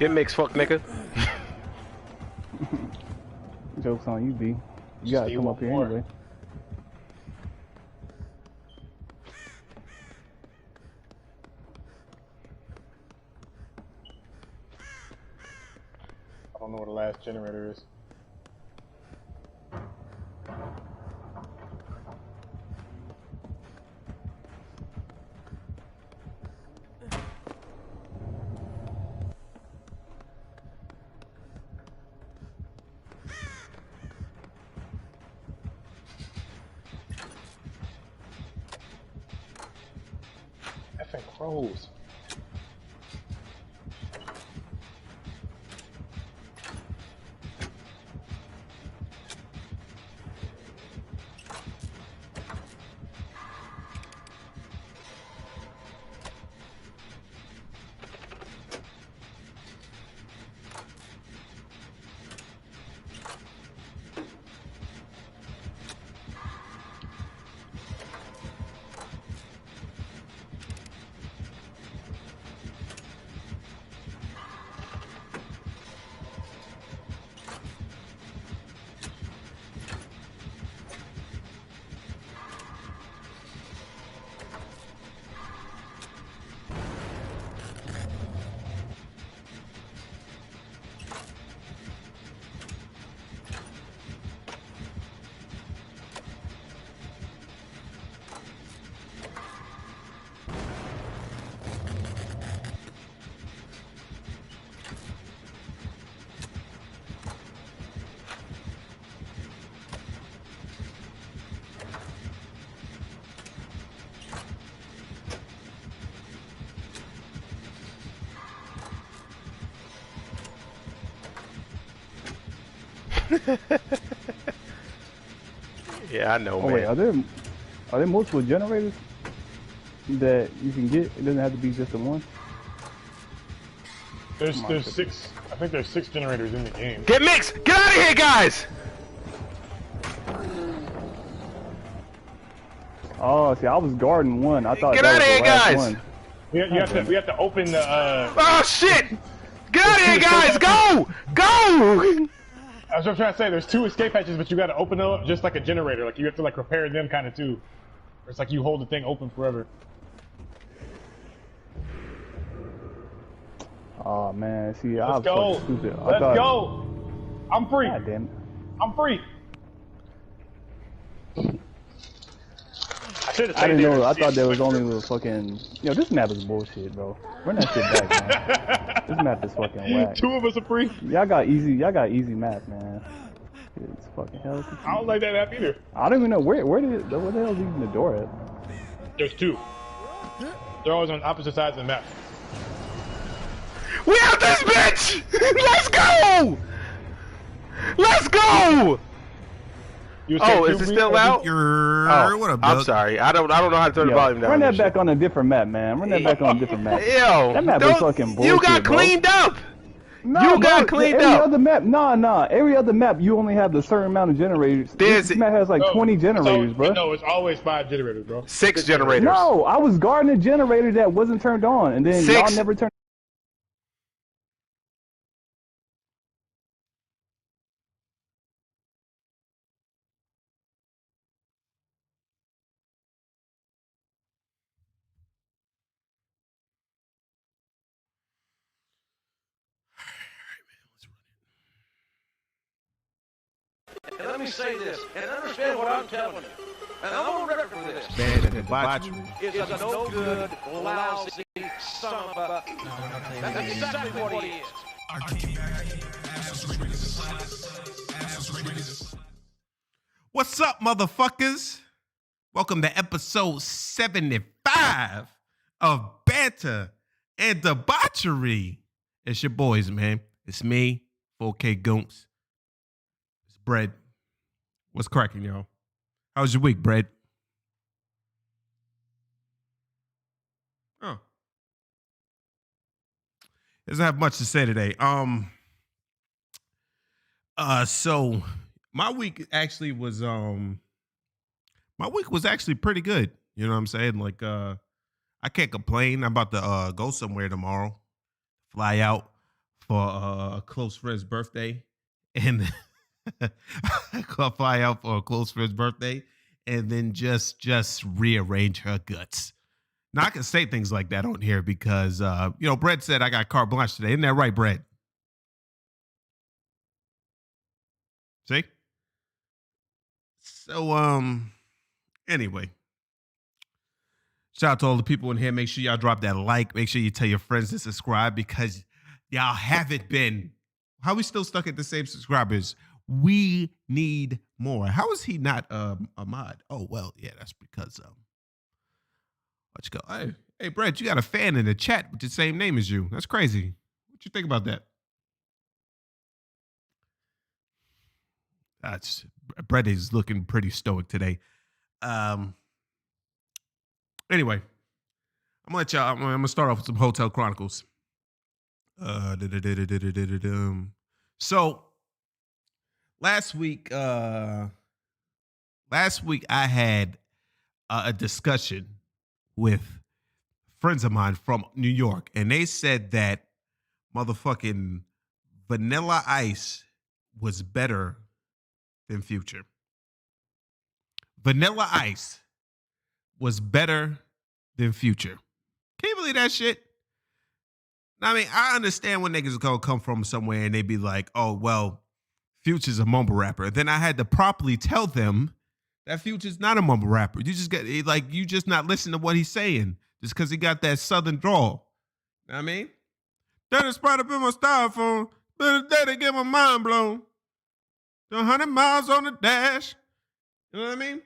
Get mixed, fuck nigga. Joke's on you, B. You gotta come up here anyway. I don't know where the last generator is. Effing crows. Yeah, I know, man. Wait, are there multiple generators that you can get? It doesn't have to be just the one. There's 6. I think there's 6 generators in the game. Get mixed! Get out of here, guys! Oh, see, I was guarding one. I thought Get that out was of the here, last guys! one. We have to open the. Oh shit! Get out of here, guys! Go! Go! That's what I'm trying to say. There's 2 escape hatches, but you got to open them up just like a generator. Like you have to like repair them kind of too. It's like you hold the thing open forever. Oh man, see, I was Let's go. fucking stupid. Let's go. I'm free. God damn it. I'm free. I didn't know. I thought there was only little fucking. Yo, this map is bullshit, bro. Run that shit back, man. This map is fucking whack. 2 of us are free. Y'all got easy map, man. It's fucking hell. I don't like that map either. I don't even know where the hell is even the door at. There's 2. They're always on opposite sides of the map. We have this bitch! Let's go! Let's go! Oh, is it still out? Oh, what up, I'm sorry. I don't know how to turn the volume down. Run that back on a different map, man. Run that back on a different map. Yo, that map is fucking bullshit. You got cleaned up. No, you got cleaned every up. Other map, nah. Every other map, you only have the certain amount of generators. This map has like 20 generators, bro. No, it's always 5 generators, bro. 6 generators. No, I was guarding a generator that wasn't turned on, and then y'all never turned. And let me say this, and understand what I'm telling you. And I'm on record for this. Banter Debauchery is a no good, lousy son of a... That's exactly what he is. What's up, motherfuckers? Welcome to episode 75 of Banter and Debauchery. It's your boys, man. It's me, 4K Goonks. It's Bread. What's cracking, y'all? How was your week, Bread? Oh. Doesn't have much to say today. So my week actually was actually pretty good. You know what I'm saying? Like I can't complain. I'm about to go somewhere tomorrow. Fly out, for a close friend's birthday, and fly out for a close friend's birthday, and then just rearrange her guts. Now I can say things like that on here because Brett said I got carte blanche today. Isn't that right, Brett? See? So anyway. Shout out to all the people in here. Make sure y'all drop that like. Make sure you tell your friends to subscribe because y'all haven't been. How we still stuck at the same subscribers? We need more. How is he not a mod? Oh, well, yeah, that's because let's go. Hey, Brett, you got a fan in the chat with the same name as you. That's crazy. What you think about that? Brett is looking pretty stoic today. Anyway, I'm gonna start off with some Hotel Chronicles. So last week I had a discussion with friends of mine from New York, and they said that motherfucking Vanilla Ice was better than Future. Vanilla Ice was better than Future. Can you believe that shit? I mean, I understand when niggas gonna come from somewhere and they be like, oh, well, Future's a mumble rapper. Then I had to properly tell them that Future's not a mumble rapper. You just not listen to what he's saying just because he got that southern drawl. You know what I mean? That is spot up in my styrofoam. Better day to get my mind blown. 100 miles on the dash. You know what I mean?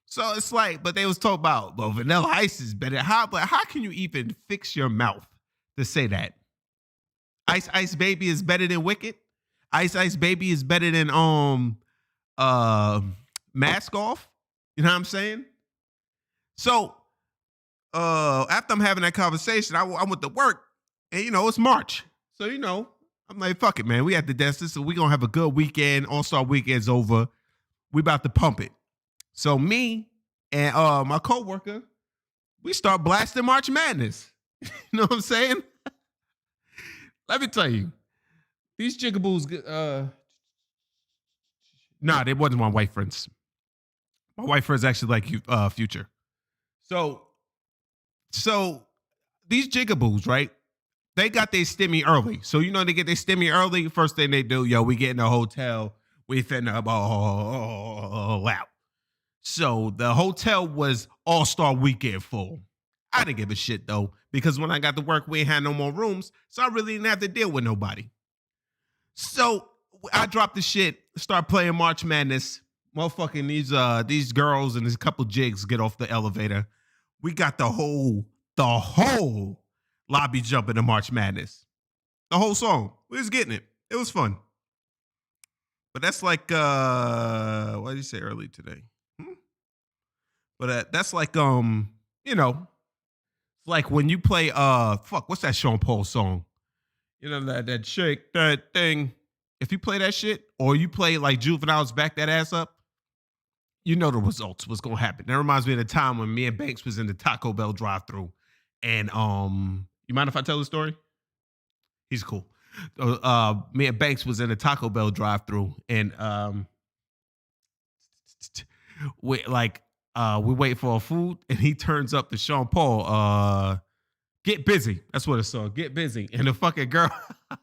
So it's like, but they was talking about, well, Vanilla Ice is better. But how can you even fix your mouth to say that? Ice Ice Baby is better than Wicked. Ice Ice Baby is better than Mask Off. You know what I'm saying? So after I'm having that conversation, I went to work, and it's March. So I'm like, fuck it, man. We at the desk, so we gonna have a good weekend. All-Star Weekend's over. We about to pump it. So me and my coworker, we start blasting March Madness. You know what I'm saying? Let me tell you, these jigaboos. Nah, they wasn't my white friends. My white friends actually like Future. So these jigaboos, right? They got their stimmy early. So they get their stimmy early. First thing they do, we get in a hotel. We finna ball out. So the hotel was All-Star Weekend full. I didn't give a shit though, because when I got to work, we ain't had no more rooms. So I really didn't have to deal with nobody. So I dropped the shit, start playing March Madness. Motherfucking these girls and these couple jigs get off the elevator. We got the whole lobby jumping to March Madness. The whole song. We was getting it. It was fun. But that's like, what did you say early today? But that's like, like when you play, what's that Sean Paul song? That shake that thing. If you play that shit, or you play like Juvenile's Back That Ass Up, the results, what's going to happen. That reminds me of the time when me and Banks was in the Taco Bell drive-thru. And, you mind if I tell the story? He's cool. Me and Banks was in the Taco Bell drive-thru, and, we wait for our food, and he turns up to Sean Paul, Get Busy. That's what it's called, Get Busy. And the fucking girl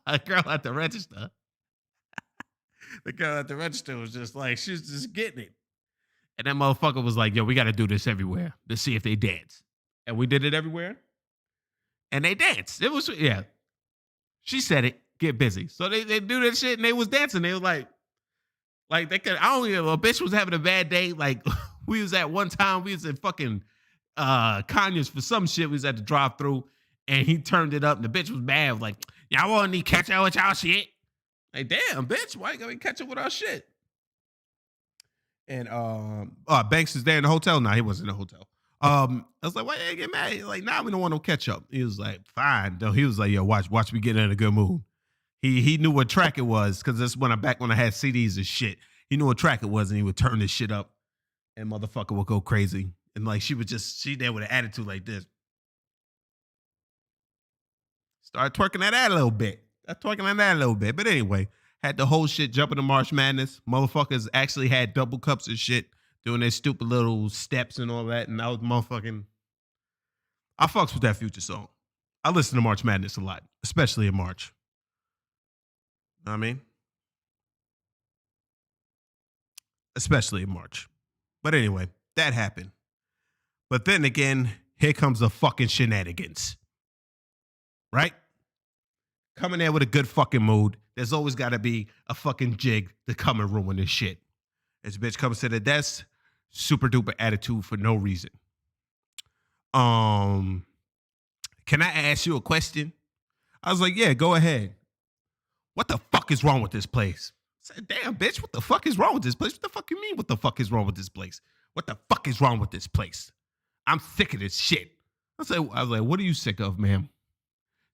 at the register, was just like, she's just getting it. And that motherfucker was like, yo, we got to do this everywhere to see if they dance. And we did it everywhere. And they danced. It was, yeah. She said it, get busy. So they do that shit, and they was dancing. They were they could, I don't know, a bitch was having a bad day. Like, we was at one time, we was in fucking Conyers for some shit. We was at the drive-thru, and he turned it up, and the bitch was mad. Like, y'all want to catch up with y'all shit? Like, damn, bitch, why you gonna catch up with our shit? And Banks is there in the hotel. Nah, he wasn't in the hotel. I was like, why you get mad? He's like, nah, we don't want no catch up. He was like, fine. Though he was like, yo, watch me get in a good mood. He knew what track it was, because that's when I had CDs and shit. He knew what track it was, and he would turn this shit up, and motherfucker would go crazy. And like she there with an attitude like this. Start twerking that ad a little bit. I'm talking like that a little bit. But anyway, had the whole shit jumping to March Madness. Motherfuckers actually had double cups and shit, doing their stupid little steps and all that. And I was motherfucking, I fucks with that Future song. I listen to March Madness a lot, especially in March. Know what I mean? Especially in March. But anyway, that happened. But then again, here comes the fucking shenanigans. Right? Coming there with a good fucking mood. There's always got to be a fucking jig to come and ruin this shit. This bitch comes to the desk, super duper attitude for no reason. Can I ask you a question? I was like, yeah, go ahead. What the fuck is wrong with this place? I said, damn, bitch, what the fuck is wrong with this place? What the fuck you mean, what the fuck is wrong with this place? What the fuck is wrong with this place? I'm sick of this shit. I was like, what are you sick of, ma'am?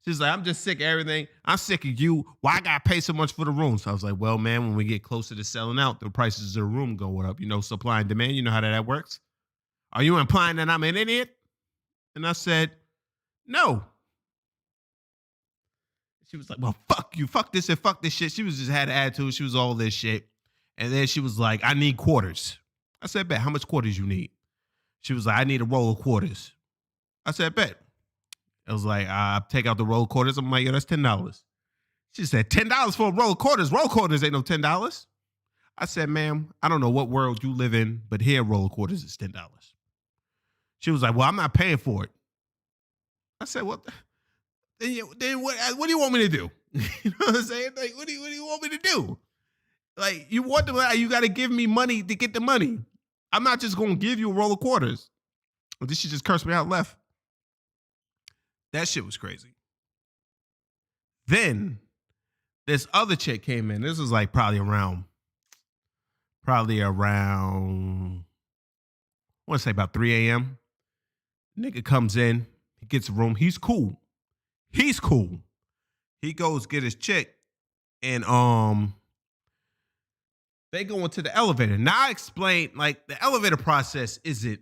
She's like, I'm just sick of everything. I'm sick of you. Why I gotta pay so much for the room? So I was like, well, man, when we get closer to selling out, the prices of the room going up. You know, supply and demand. You know how that works? Are you implying that I'm an idiot? And I said, no. She was like, well, fuck you. Fuck this and fuck this shit. She was just had an attitude. She was all this shit. And then she was like, I need quarters. I said, bet. How much quarters you need? She was like, I need a roll of quarters. I said, bet. I was like, take out the roll of quarters. I'm like, yo, that's $10. She said, $10 for a roll of quarters? Roll quarters ain't no $10. I said, ma'am, I don't know what world you live in, but here, roll of quarters is $10. She was like, well, I'm not paying for it. I said, what? Then what do you want me to do? You know what I'm saying? Like, what do you want me to do? Like, you got to give me money to get the money. I'm not just going to give you a roll of quarters. Well, this shit just cursed me out left. That shit was crazy. Then this other chick came in. This was like probably around, I want to say about 3 a.m. Nigga comes in. He gets a room. He's cool. He goes get his chick. And they go into the elevator. Now I explained, like, the elevator process isn't,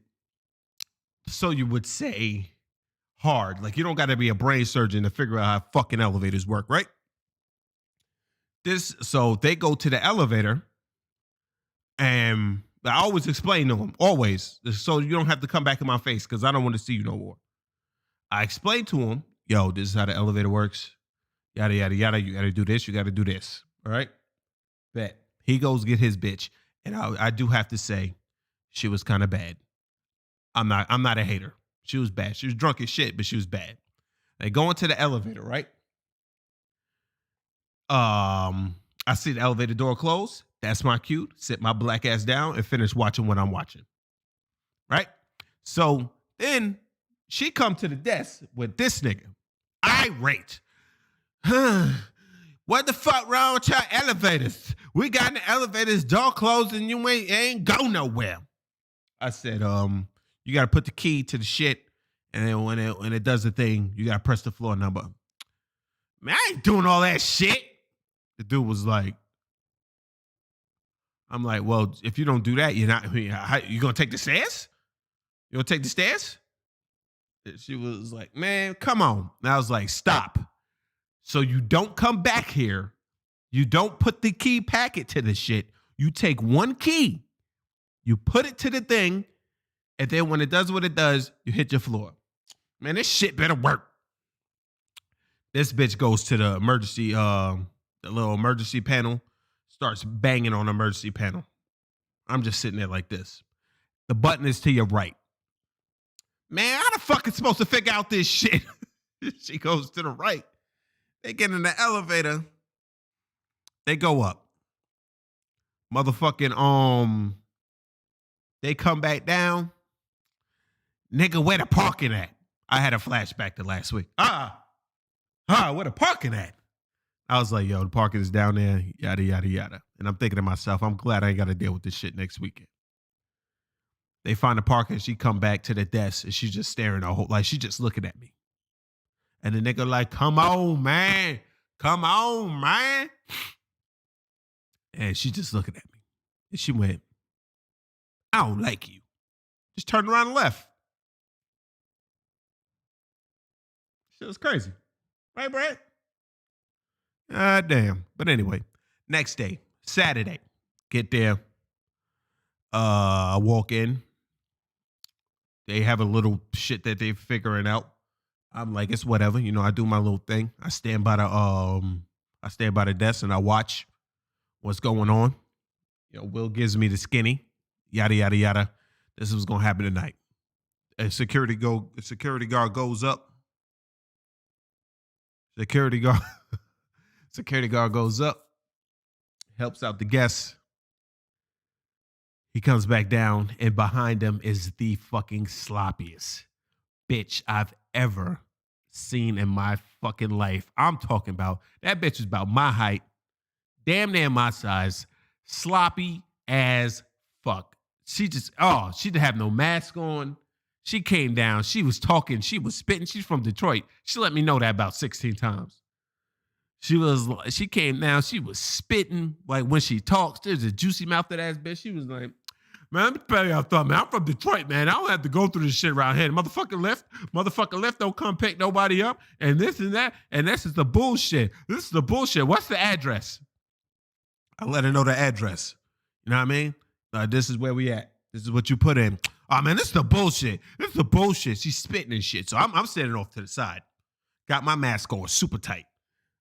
so you would say, hard. Like, you don't got to be a brain surgeon to figure out how fucking elevators work, right? So they go to the elevator, and I always explain to them, always, so you don't have to come back in my face because I don't want to see you no more. I explained to him, yo, this is how the elevator works. Yada, yada, yada. You got to do this. You got to do this. All right? Bet. He goes get his bitch. And I do have to say, she was kind of bad. I'm not a hater. She was bad. She was drunk as shit, but she was bad. They go into the elevator, right? I see the elevator door close. That's my cue. Sit my black ass down and finish watching what I'm watching. Right? So then she come to the desk with this nigga. Irate. What the fuck wrong with your elevators? We got in the elevators, door closed, and you ain't go nowhere. I said, you gotta put the key to the shit, and then when it does the thing, you gotta press the floor number. Man, I ain't doing all that shit. The dude was like, I'm like, well, if you don't do that, you're not. You gonna take the stairs? You gonna take the stairs? And she was like, man, come on. And I was like, stop. So you don't come back here. You don't put the key packet to the shit. You take one key, you put it to the thing, and then when it does what it does, you hit your floor. Man, this shit better work. This bitch goes to the emergency, the little emergency panel, starts banging on the emergency panel. I'm just sitting there like this. The button is to your right. Man, how the fuck is supposed to figure out this shit? She goes to the right. They get in the elevator. They go up. Motherfucking, they come back down. Nigga, where the parking at? I had a flashback to last week. Where the parking at? I was like, yo, the parking is down there, yada, yada, yada. And I'm thinking to myself, I'm glad I ain't got to deal with this shit next weekend. They find the parking. She come back to the desk, and she's just staring like she's just looking at me. And the nigga like, come on, man. Come on, man. And she just looking at me. And she went, I don't like you. Just turned around and left. Shit was crazy. Right, Brad? Damn. But anyway, next day, Saturday, get there. I walk in. They have a little shit that they're figuring out. I'm like, it's whatever. You know, I do my little thing. I stand by the desk and I watch what's going on. You know, Will gives me the skinny, yada, yada, yada. This is what's going to happen tonight. A security guard goes up. Security guard goes up, helps out the guests. He comes back down, and behind him is the fucking sloppiest bitch I've ever seen in my fucking life. I'm talking about, that bitch is about my height, damn near my size, sloppy as fuck. She didn't have no mask on. She came down, she was talking, she was spitting. She's from Detroit. She let me know that about 16 times. She came down, she was spitting. Like when she talks, there's a juicy mouthed ass bitch. She was like, man, let me tell you something, man. I'm from Detroit, man. I don't have to go through this shit around here. Motherfucker left, don't come pick nobody up. And this and that. And this is the bullshit. This is the bullshit. What's the address? I let her know the address. You know what I mean? This is where we at. This is what you put in. Oh, man, this is the bullshit. This is the bullshit. She's spitting and shit. So I'm standing off to the side. Got my mask on super tight.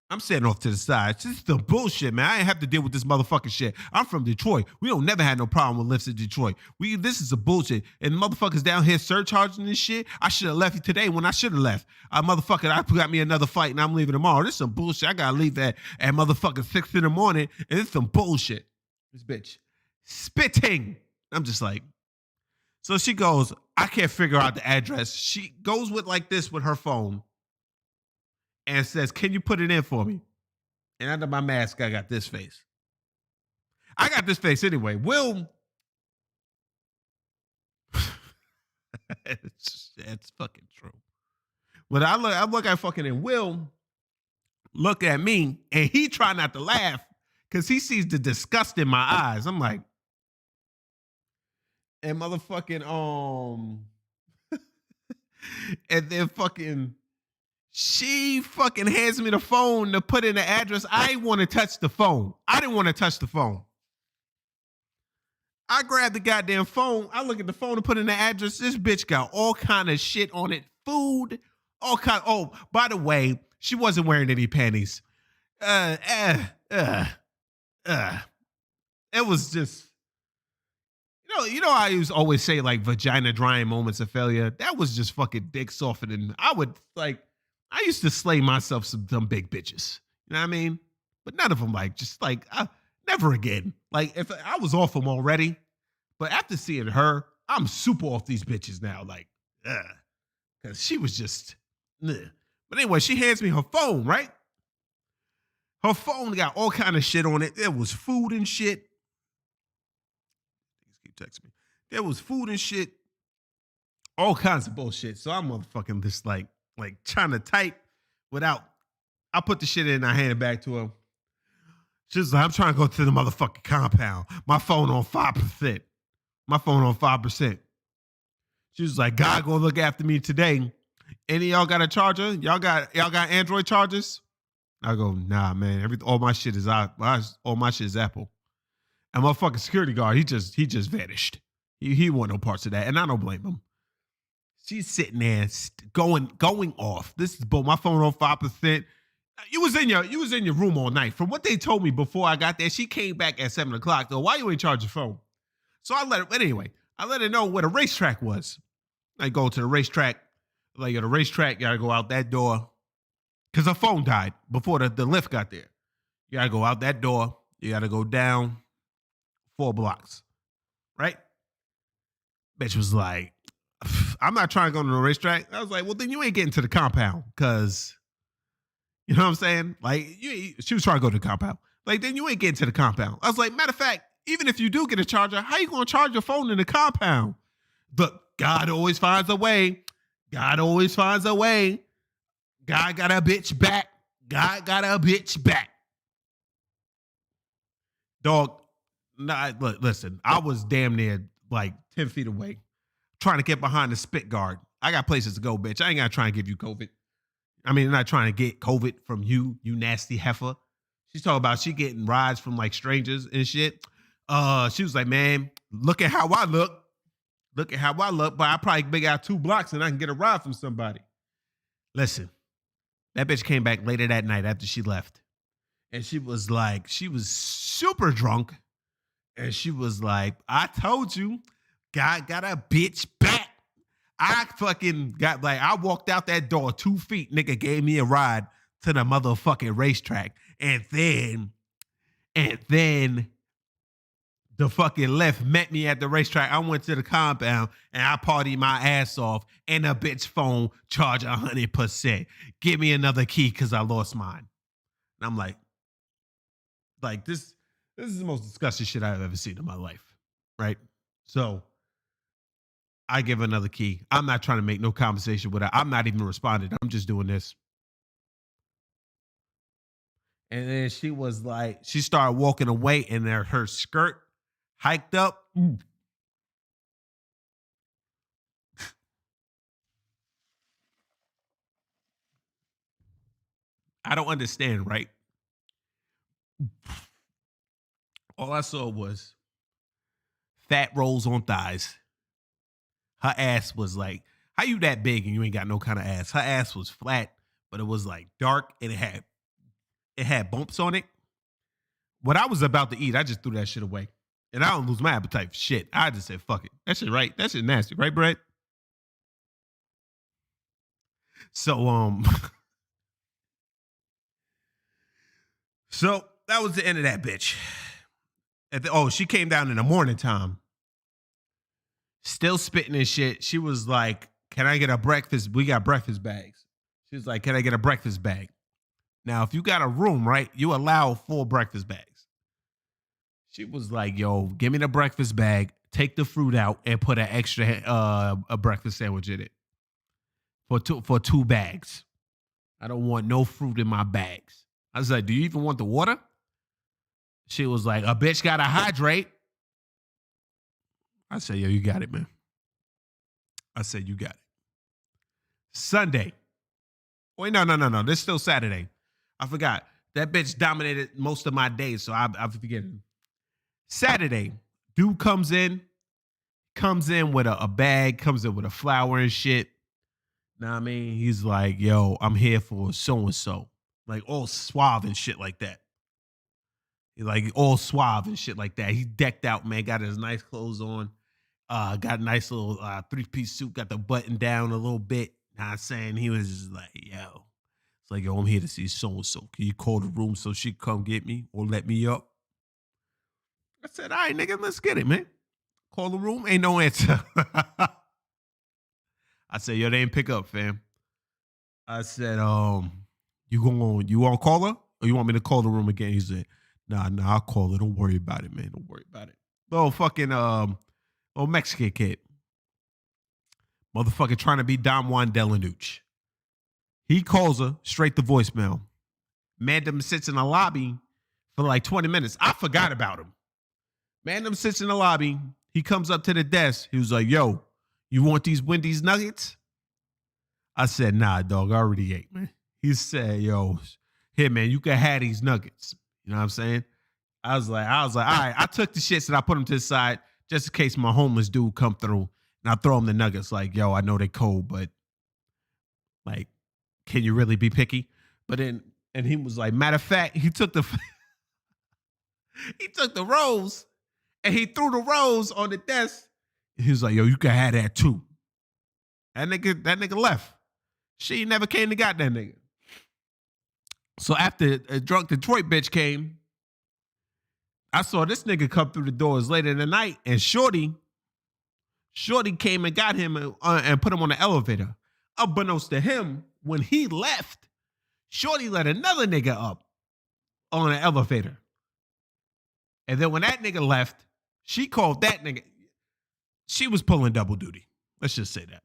I'm standing off to the side. This is the bullshit, man. I ain't have to deal with this motherfucking shit. I'm from Detroit. We don't never had no problem with lifts in Detroit. This is a bullshit. And motherfuckers down here surcharging this shit. I should have left today when I should have left. I got me another fight and I'm leaving tomorrow. This is some bullshit. I gotta leave at motherfucking 6 in the morning. And it's some bullshit. This bitch spitting. I'm just like, so she goes, I can't figure out the address. She goes with like this with her phone and says, can you put it in for me? And under my mask, I got this face. I got this face anyway. Will, it's fucking true. But I look at fucking and Will look at me and he try not to laugh because he sees the disgust in my eyes. I'm like, and motherfucking, and then fucking, she fucking hands me the phone to put in the address. I didn't want to touch the phone. I grabbed the goddamn phone. I look at the phone to put in the address. This bitch got all kind of shit on it. Food, all kind. Oh, by the way, she wasn't wearing any panties. It was just, you know, I always say like vagina drying moments of failure. That was just fucking dick softening. I used to slay myself some big bitches. You know what I mean? But none of them never again. Like if I was off them already, but after seeing her, I'm super off these bitches now. Like, because she was just, ugh. But anyway, she hands me her phone, right? Her phone got all kind of shit on it. There was food and shit. Keep texting me. There was food and shit. All kinds of bullshit. So I'm motherfucking just like trying to type without. I put the shit in and I hand it back to her. She's like, I'm trying to go to the motherfucking compound. My phone on 5%. She was like, God gonna look after me today. Any of y'all got a charger? Y'all got Android chargers? I go, nah, man. All my shit is Apple. And motherfucking security guard, he just vanished. He want no parts of that, and I don't blame him. She's sitting there going off. This is my phone on 5%. You was in your room all night. From what they told me before I got there, she came back at 7:00 though. Why you ain't charge your phone? So I let her know where the racetrack was. I go to the racetrack. Like at the racetrack, you gotta go out that door. Cause her phone died before the lift got there. You gotta go out that door. You gotta go down 4 blocks. Right? Bitch was like, I'm not trying to go to the racetrack. I was like, well, then you ain't getting to the compound. Cause, you know what I'm saying? Like, she was trying to go to the compound. Like, then you ain't getting to the compound. I was like, matter of fact, even if you do get a charger, how you gonna charge your phone in the compound? But God always finds a way. God got a bitch back. Dog, listen, I was damn near like 10 feet away trying to get behind the spit guard. I got places to go, bitch. I ain't got to try and give you COVID. I mean, I'm not trying to get COVID from you nasty heifer. She's talking about she getting rides from like strangers and shit. She was like, man, look at how I look. Look at how I look, but I probably big out 2 blocks and I can get a ride from somebody. Listen, that bitch came back later that night after she left. And she was super drunk. And she was like, I told you, God got a bitch back. I fucking got I walked out that door 2 feet. Nigga gave me a ride to the motherfucking racetrack. And then the fucking left met me at the racetrack. I went to the compound and I partied my ass off. And the bitch phone charged 100%. Give me another key because I lost mine. And I'm like this is the most disgusting shit I've ever seen in my life. Right? So I give her another key. I'm not trying to make no conversation with her. I'm not even responding. I'm just doing this. And then she was like, she started walking away and her skirt hiked up. I don't understand, right? All I saw was fat rolls on thighs. Her ass was like, how you that big and you ain't got no kind of ass? Her ass was flat, but it was like dark and it had bumps on it. What I was about to eat, I just threw that shit away. And I don't lose my appetite for shit. I just said, fuck it. That shit right. That shit nasty, right, Brett? So, so that was the end of that bitch. She came down in the morning time. Still spitting and shit. She was like, can I get a breakfast? We got breakfast bags. She was like, can I get a breakfast bag? Now, if you got a room, right, you allow 4 breakfast bags. She was like, yo, give me the breakfast bag, take the fruit out, and put an extra a breakfast sandwich in it for 2 bags. I don't want no fruit in my bags. I was like, do you even want the water? She was like, a bitch gotta hydrate. I said, yo, you got it, man. I said, you got it. Sunday. Wait, no. This is still Saturday. I forgot. That bitch dominated most of my days, so I'm forgetting. Saturday, dude comes in with a bag, comes in with a flower and shit. Know what I mean? He's like, yo, I'm here for so-and-so. Like all suave and shit like that. He's like all suave and shit like that. He decked out, man, got his nice clothes on. Got a nice little 3-piece suit, got the button down a little bit. Know what I'm saying? He was just like, yo. It's like, yo, I'm here to see so-and-so. Can you call the room so she come get me or let me up? I said, all right, nigga, let's get it, man. Call the room, ain't no answer. I said, yo, they ain't pick up, fam. I said, you want to call her? Or you want me to call the room again? He said, nah, I'll call her. Don't worry about it, man. Don't worry about it. Little fucking, old Mexican kid. Motherfucker trying to be Don Juan Delanucci. He calls her straight to voicemail. Mandem sits in the lobby for like 20 minutes. I forgot about him. Mandem sits in the lobby. He comes up to the desk. He was like, yo, you want these Wendy's nuggets? I said, nah, dog, I already ate, man. He said, yo, here, man, you can have these nuggets. You know what I'm saying? I was like, all right. I took the shits and I put them to the side just in case my homeless dude come through. And I throw him the nuggets like, yo, I know they cold, but like, can you really be picky? But then, and he was like, matter of fact, he took the rolls and he threw the rolls on the desk. He was like, yo, you can have that too. That nigga left. She never came to got that nigga. So after a drunk Detroit bitch came, I saw this nigga come through the doors later in the night, and Shorty came and got him and put him on the elevator. Unbeknownst to him, when he left, Shorty let another nigga up on an elevator. And then when that nigga left, she called that nigga. She was pulling double duty. Let's just say that.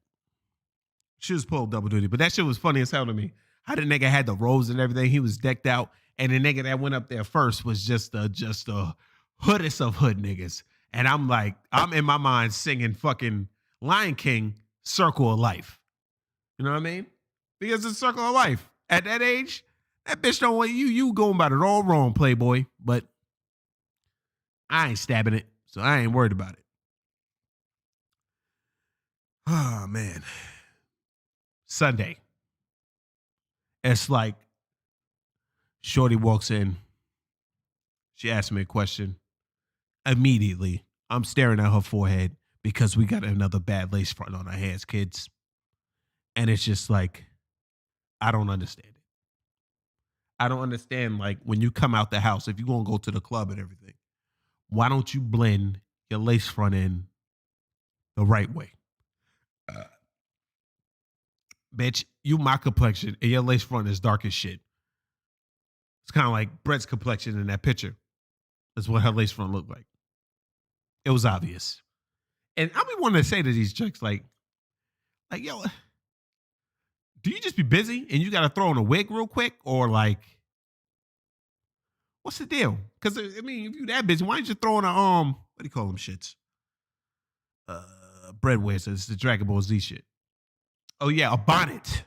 She was pulling double duty. But that shit was funny as hell to me. How the nigga had the robes and everything. He was decked out. And the nigga that went up there first was just a hoodest of hood niggas. And I'm like, I'm in my mind singing fucking Lion King, Circle of Life. You know what I mean? Because it's Circle of Life. At that age, That bitch don't want you. You going about it all wrong, Playboy. But I ain't stabbing it, so I ain't worried about it. Oh, man. Sunday. It's like Shorty walks in. She asks me a question. Immediately, I'm staring at her forehead because we got another bad lace front on our hands, kids. And it's just like, I don't understand it. I don't understand, like, when you come out the house, if you're going to go to the club and everything, why don't you blend your lace front in the right way? Bitch, you my complexion and your lace front is dark as shit. It's kind of like Brett's complexion in that picture. That's what her lace front looked like. It was obvious. And I be wanting to say to these chicks, like, yo, do you just be busy and you got to throw on a wig real quick? Or like, what's the deal? Because, I mean, if you that busy, why don't you throw on a, what do you call them shits? Bread wears, it's the Dragon Ball Z shit. Oh, yeah, a bonnet.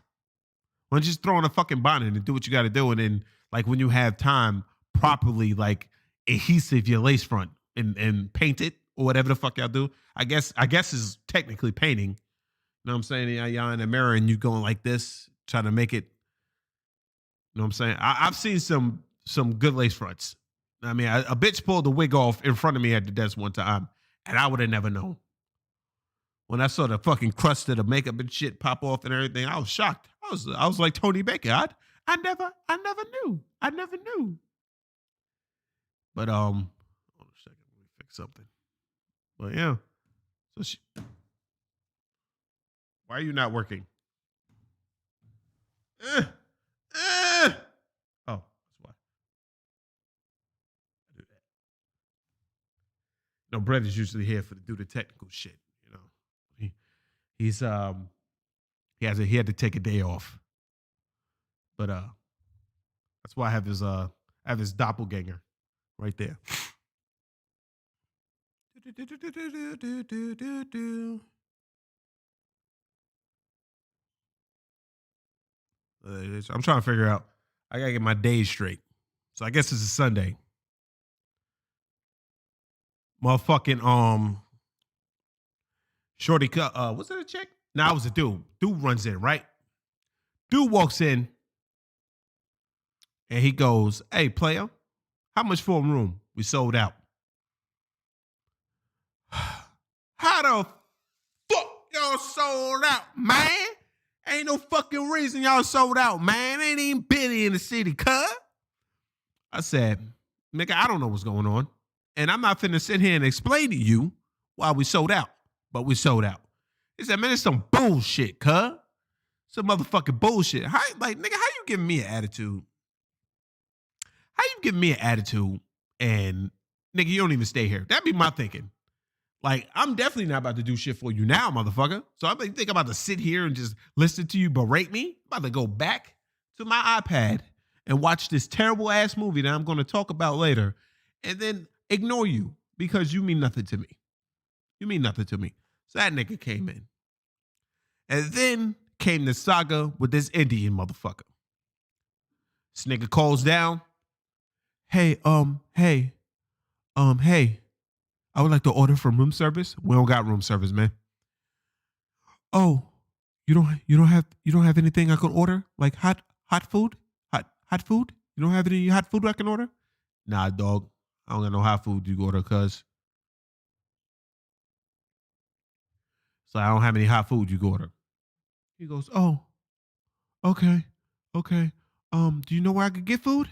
Why don't you just throw on a fucking bonnet and do what you got to do? And then, like, when you have time, properly, like, adhesive your lace front and paint it or whatever the fuck y'all do. I guess is technically painting. You know what I'm saying? Y'all in the mirror and you going like this, trying to make it. You know what I'm saying? I've seen some good lace fronts. I mean, a bitch pulled the wig off in front of me at the desk one time, and I would have never known. When I saw the fucking crust of the makeup and shit pop off and everything, I was shocked. I was like Tony Baker. I never knew. I never knew. But hold on a second, let me fix something. But yeah. So why are you not working? Oh, that's why. I do that. No, Brett is usually here to do the technical shit. You know, he had to take a day off. But that's why I have his doppelganger right there. I'm trying to figure out. I gotta get my days straight. So I guess it's a Sunday. Motherfucking Shorty was it a chick? Nah, it was a dude. Dude runs in, right? Dude walks in and he goes, "Hey, player, how much for a room? We sold out." How the fuck y'all sold out, man? Ain't no fucking reason y'all sold out, man. Ain't even busy in the city, cuz. I said, nigga, I don't know what's going on. And I'm not finna sit here and explain to you why we sold out. But we sold out. He said, man, it's some bullshit, cuz. Some motherfucking bullshit. Nigga, how you giving me an attitude? How you giving me an attitude and, nigga, you don't even stay here? That'd be my thinking. Like, I'm definitely not about to do shit for you now, motherfucker. So I think I'm about to sit here and just listen to you berate me. I'm about to go back to my iPad and watch this terrible ass movie that I'm going to talk about later and then ignore you because you mean nothing to me. You mean nothing to me. So that nigga came in. And then came the saga with this Indian motherfucker. This nigga calls down. Hey, I would like to order from room service. We don't got room service, man. Oh, you don't have anything I can order? Like hot food? Hot food? You don't have any hot food I can order? Nah, dog. I don't got no hot food you can order, cuz. So I don't have any hot food you can order. He goes, oh, okay. Do you know where I could get food?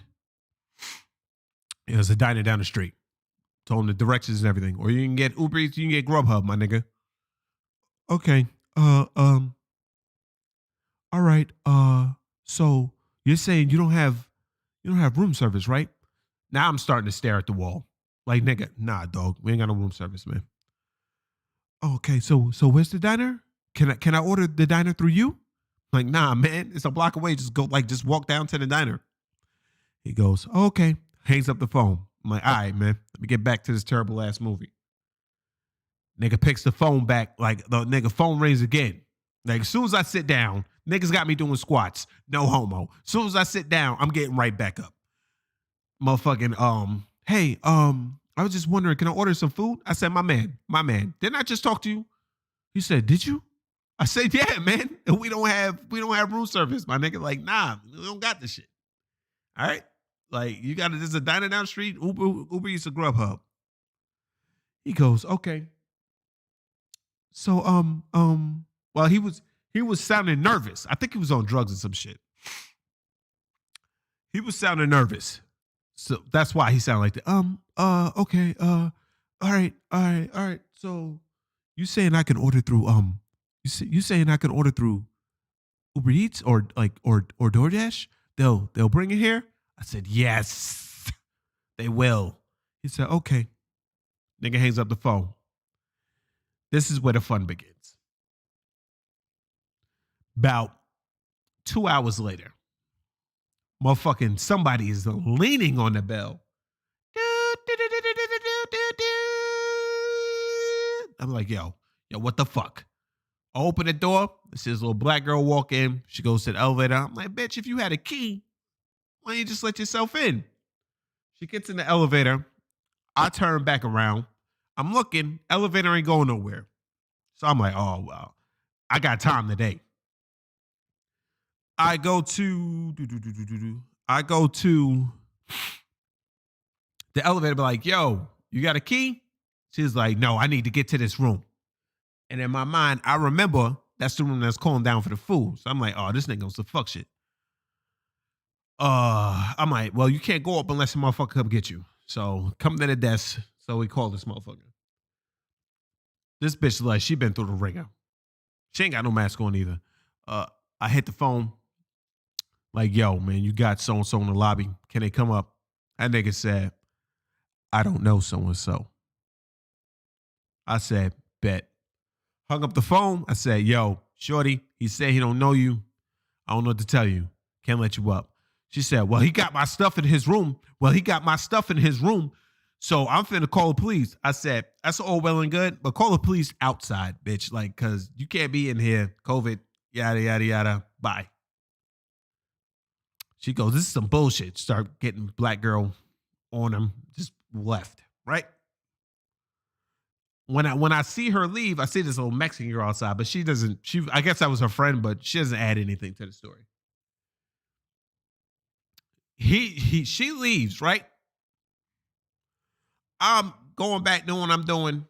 There's a diner down the street. Told him the directions and everything. Or you can get Uber Eats, you can get Grubhub, my nigga. Okay. All right. So you're saying you don't have room service, right? Now I'm starting to stare at the wall. Like, nigga, nah, dog. We ain't got no room service, man. Okay, so where's the diner? Can I order the diner through you? Like, nah, man. It's a block away. Just walk down to the diner. He goes, okay. Hangs up the phone. I'm like, all right, man. Let me get back to this terrible ass movie. Nigga picks the phone back. Like, the nigga phone rings again. Like, as soon as I sit down, Niggas got me doing squats. No homo. As soon as I sit down, I'm getting right back up. Motherfucking, hey, I was just wondering, can I order some food? I said, my man, didn't I just talk to you? He said, did you? I said, yeah, man. We don't have room service. My nigga, like, nah, we don't got this shit. All right? Like, you got there's a diner down the street, Uber Eats or Grubhub. He goes, okay. So, well, he was sounding nervous. I think he was on drugs or some shit. He was sounding nervous. So that's why he sounded like that. Okay, all right. So you saying I can order through you saying I can order through Uber Eats or DoorDash? They'll bring it here? I said, yes, they will. He said, okay. Nigga hangs up the phone. This is where the fun begins. About 2 hours later, motherfucking somebody is leaning on the bell. I'm like, yo, what the fuck? I open the door. This little black girl walk in. She goes to the elevator. I'm like, bitch, if you had a key, why don't you just let yourself in? She gets in the elevator. I turn back around. I'm looking. Elevator ain't going nowhere. So I'm like, oh, well, I got time today. I go to the elevator, be like, yo, you got a key? She's like, no, I need to get to this room. And in my mind, I remember that's the room that's calling down for the food. So I'm like, oh, this nigga wants to fuck shit. I'm like, well, you can't go up unless the motherfucker come get you. So come to the desk. So we call this motherfucker. This bitch, like, she been through the ringer. She ain't got no mask on either. I hit the phone. Like, yo, man, you got so-and-so in the lobby. Can they come up? That nigga said, I don't know so-and-so. I said, bet. Hung up the phone. I said, yo, shorty, he said he don't know you. I don't know what to tell you. Can't let you up. She said, well, he got my stuff in his room. So I'm finna call the police. I said, that's all well and good, but call the police outside, bitch. Like, cause you can't be in here. COVID, yada, yada, yada. Bye. She goes, this is some bullshit. Start getting black girl on him. Just left, right? When I see her leave, I see this little Mexican girl outside, but I guess that was her friend, but she doesn't add anything to the story. She leaves, right? I'm going back doing what I'm doing.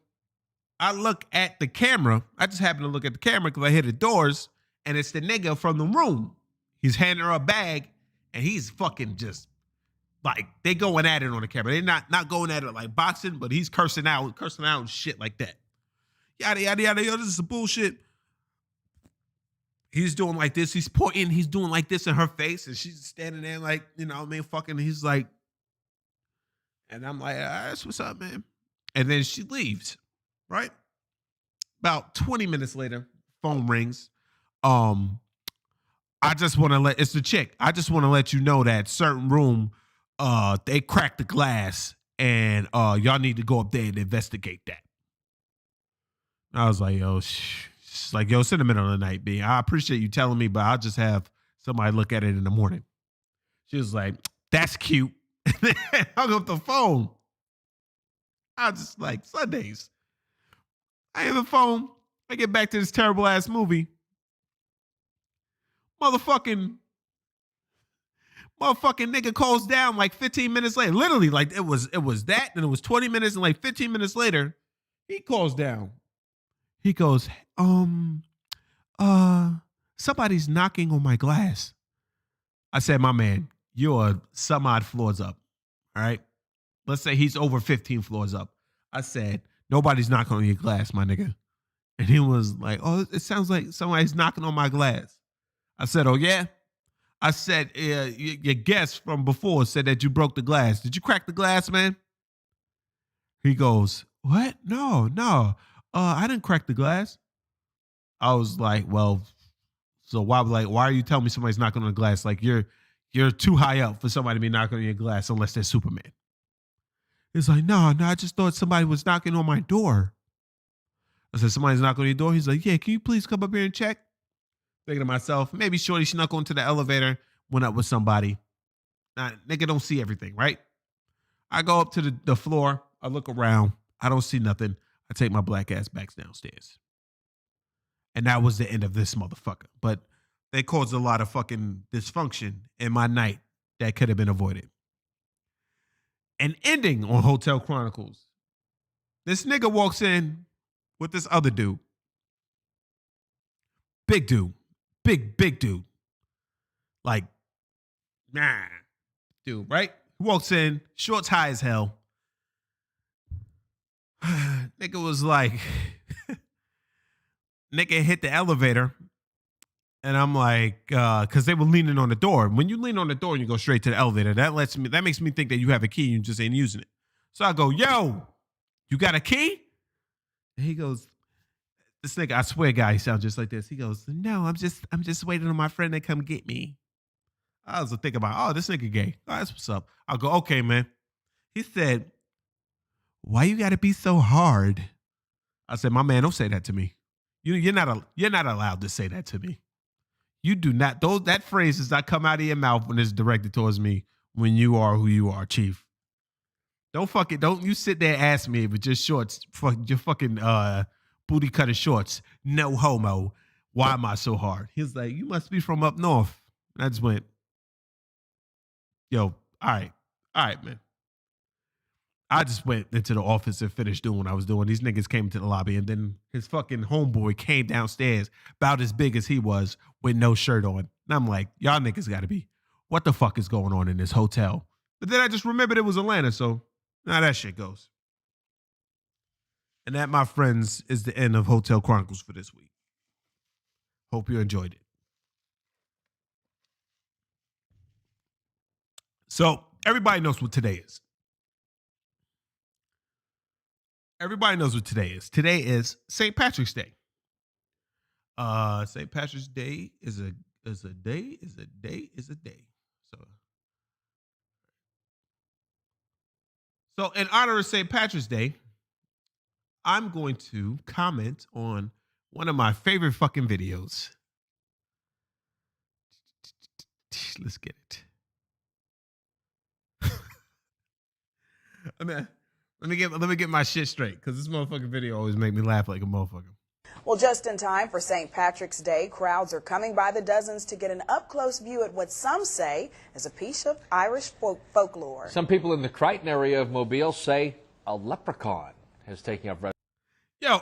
I look at the camera. I just happen to look at the camera because I hear the doors, and it's the nigga from the room. He's handing her a bag, and he's fucking just like, they going at it on the camera. They're not going at it like boxing, but he's cursing out and shit like that. Yada, yada, yada. Yo, this is some bullshit. He's doing like this. He's pointing. He's doing like this in her face, and she's standing there like, you know what I mean, fucking, he's like, and I'm like, that's what's up, man. And then she leaves, right? About 20 minutes later, phone rings. It's the chick. I just want to let you know that certain room, they cracked the glass, and y'all need to go up there and investigate that. I was like, yo, she's like, yo, it's in the middle of the night, B. I appreciate you telling me, but I'll just have somebody look at it in the morning. She was like, that's cute. And then hung up the phone. I was just like, Sundays. I have the phone. I get back to this terrible ass movie. Motherfucking nigga calls down like 15 minutes later. Literally, like it was that, and it was 20 minutes, and like 15 minutes later, he calls down. He goes, somebody's knocking on my glass. I said, my man, you're some odd floors up. All right. Let's say he's over 15 floors up. I said, nobody's knocking on your glass, my nigga. And he was like, oh, it sounds like somebody's knocking on my glass. I said, oh, yeah? I said, your guest from before said that you broke the glass. Did you crack the glass, man? He goes, what? No. I didn't crack the glass. I was like, well, so why are you telling me somebody's knocking on the glass? Like you're too high up for somebody to be knocking on your glass unless they're Superman. He's like, no, I just thought somebody was knocking on my door. I said, somebody's knocking on your door? He's like, yeah, can you please come up here and check? Thinking to myself, maybe Shorty snuck onto the elevator, went up with somebody. Nah, nigga don't see everything, right? I go up to the floor. I look around. I don't see nothing. I take my black ass back downstairs. And that was the end of this motherfucker. But they caused a lot of fucking dysfunction in my night that could have been avoided. And ending on Hotel Chronicles, this nigga walks in with this other dude. Big dude. Big dude. Like, nah. Dude, right? He walks in, shorts high as hell. Nigga was like, nigga hit the elevator. And I'm like, because they were leaning on the door. When you lean on the door and you go straight to the elevator, that makes me think that you have a key and you just ain't using it. So I go, yo, you got a key? And he goes, this nigga, I swear, guy, he sounds just like this. He goes, no, I'm just waiting on my friend to come get me. I was thinking about, oh, this nigga gay. Oh, that's what's up. I'll go, okay, man. He said, why you gotta be so hard? I said, my man, don't say that to me. You're not allowed to say that to me. You do not, that phrase does not come out of your mouth when it's directed towards me when you are who you are, Chief. Don't you sit there and ask me with your shorts, your fucking booty cutter shorts, no homo. Why am I so hard? He's like, you must be from up north. And I just went, yo, all right, man. I just went into the office and finished doing what I was doing. These niggas came to the lobby, and then his fucking homeboy came downstairs about as big as he was with no shirt on. And I'm like, y'all niggas got to be, what the fuck is going on in this hotel? But then I just remembered it was Atlanta, so now that shit goes. And that, my friends, is the end of Hotel Chronicles for this week. Hope you enjoyed it. So everybody knows what today is. Everybody knows what today is. Today is St. Patrick's Day. St. Patrick's Day is a day. So in honor of St. Patrick's Day, I'm going to comment on one of my favorite fucking videos. Let's get it. Let me get my shit straight, because this motherfucking video always make me laugh like a motherfucker. Well, just in time for St. Patrick's Day, crowds are coming by the dozens to get an up-close view at what some say is a piece of Irish folklore. Some people in the Crichton area of Mobile say a leprechaun has taken up. Yo,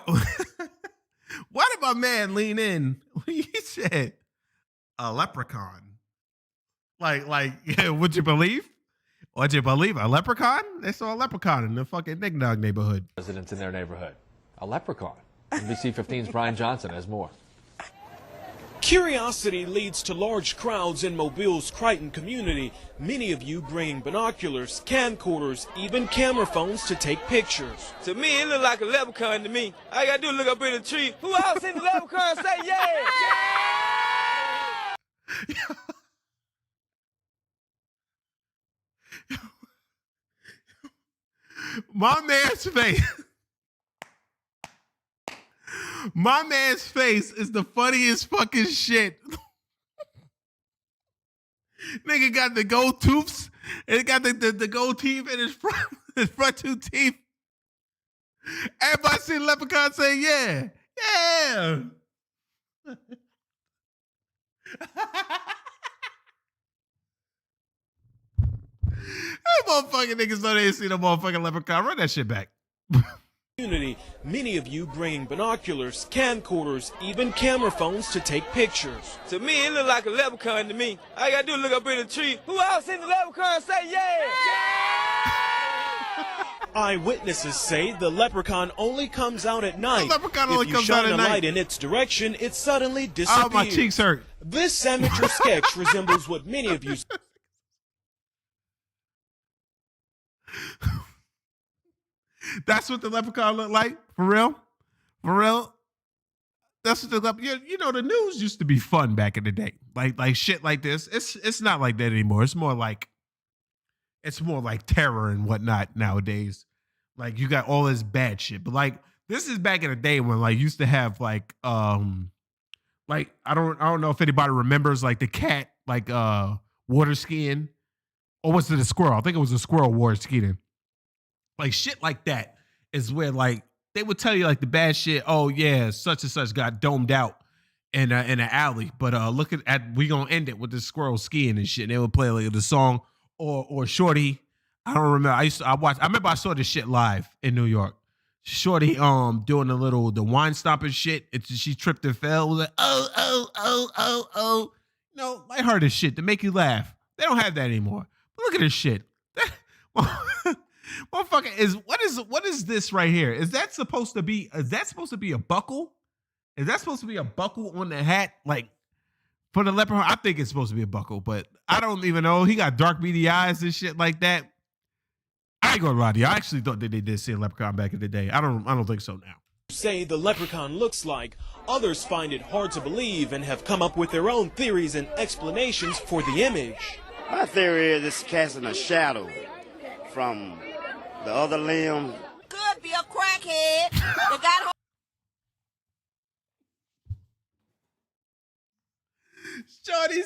why did my man lean in when he said a leprechaun? Like, would you believe? Would you believe a leprechaun? They saw a leprechaun in the fucking Big Dog neighborhood. Residents in their neighborhood. A leprechaun. NBC 15's Brian Johnson has more. Curiosity leads to large crowds in Mobile's Crichton community. Many of you bringing binoculars, camcorders, even camera phones to take pictures. To me, it look like a leprechaun to me. All I gotta do is look up in the tree. Who else seen the leprechaun say yeah? My man's face. My man's face is the funniest fucking shit. Nigga got the gold tooths. And got the gold teeth in his front two teeth. Everybody see the leprechaun say, yeah. Yeah. Hey, motherfucking niggas know they ain't seen no motherfucking leprechaun. Run that shit back. Community, many of you bringing binoculars, camcorders, even camera phones to take pictures. To me, it look like a leprechaun to me. All I gotta do is look up in the tree. Who else seen the leprechaun say yeah? Eyewitnesses say the leprechaun only comes out at night. The leprechaun only if you comes shine out at a night. light in its direction, it suddenly disappears. Oh, my cheeks hurt. This amateur sketch resembles what many of you. That's what the leprechaun looked like? For real? For real? That's what the leprechaun... You know, the news used to be fun back in the day. Like shit like this. It's not like that anymore. It's more like terror and whatnot nowadays. Like, you got all this bad shit. But, like, this is back in the day when, like, used to have, like Like I don't know if anybody remembers like the cat like water skiing, or was it a squirrel? I think it was a squirrel water skiing. Like shit like that is where like they would tell you like the bad shit. Oh yeah, such and such got domed out in an alley. But look at we gonna end it with the squirrel skiing and shit. And they would play like the song or Shorty. I don't remember. I remember I saw this shit live in New York. Shorty doing the wine stomping shit. She tripped and fell. It was like oh. No, lighthearted shit to make you laugh. They don't have that anymore. But look at this shit. Motherfucker what is this right here? Is that supposed to be a buckle? Is that supposed to be a buckle on the hat? Like for the leprechaun? I think it's supposed to be a buckle, but I don't even know. He got dark beady eyes and shit like that. I ain't gonna lie to you. I actually thought that they did see a leprechaun back in the day. I don't think so now. Say the leprechaun looks like. Others find it hard to believe and have come up with their own theories and explanations for the image. My theory is it's casting a shadow from the other limb. Could be a crackhead that got Shorty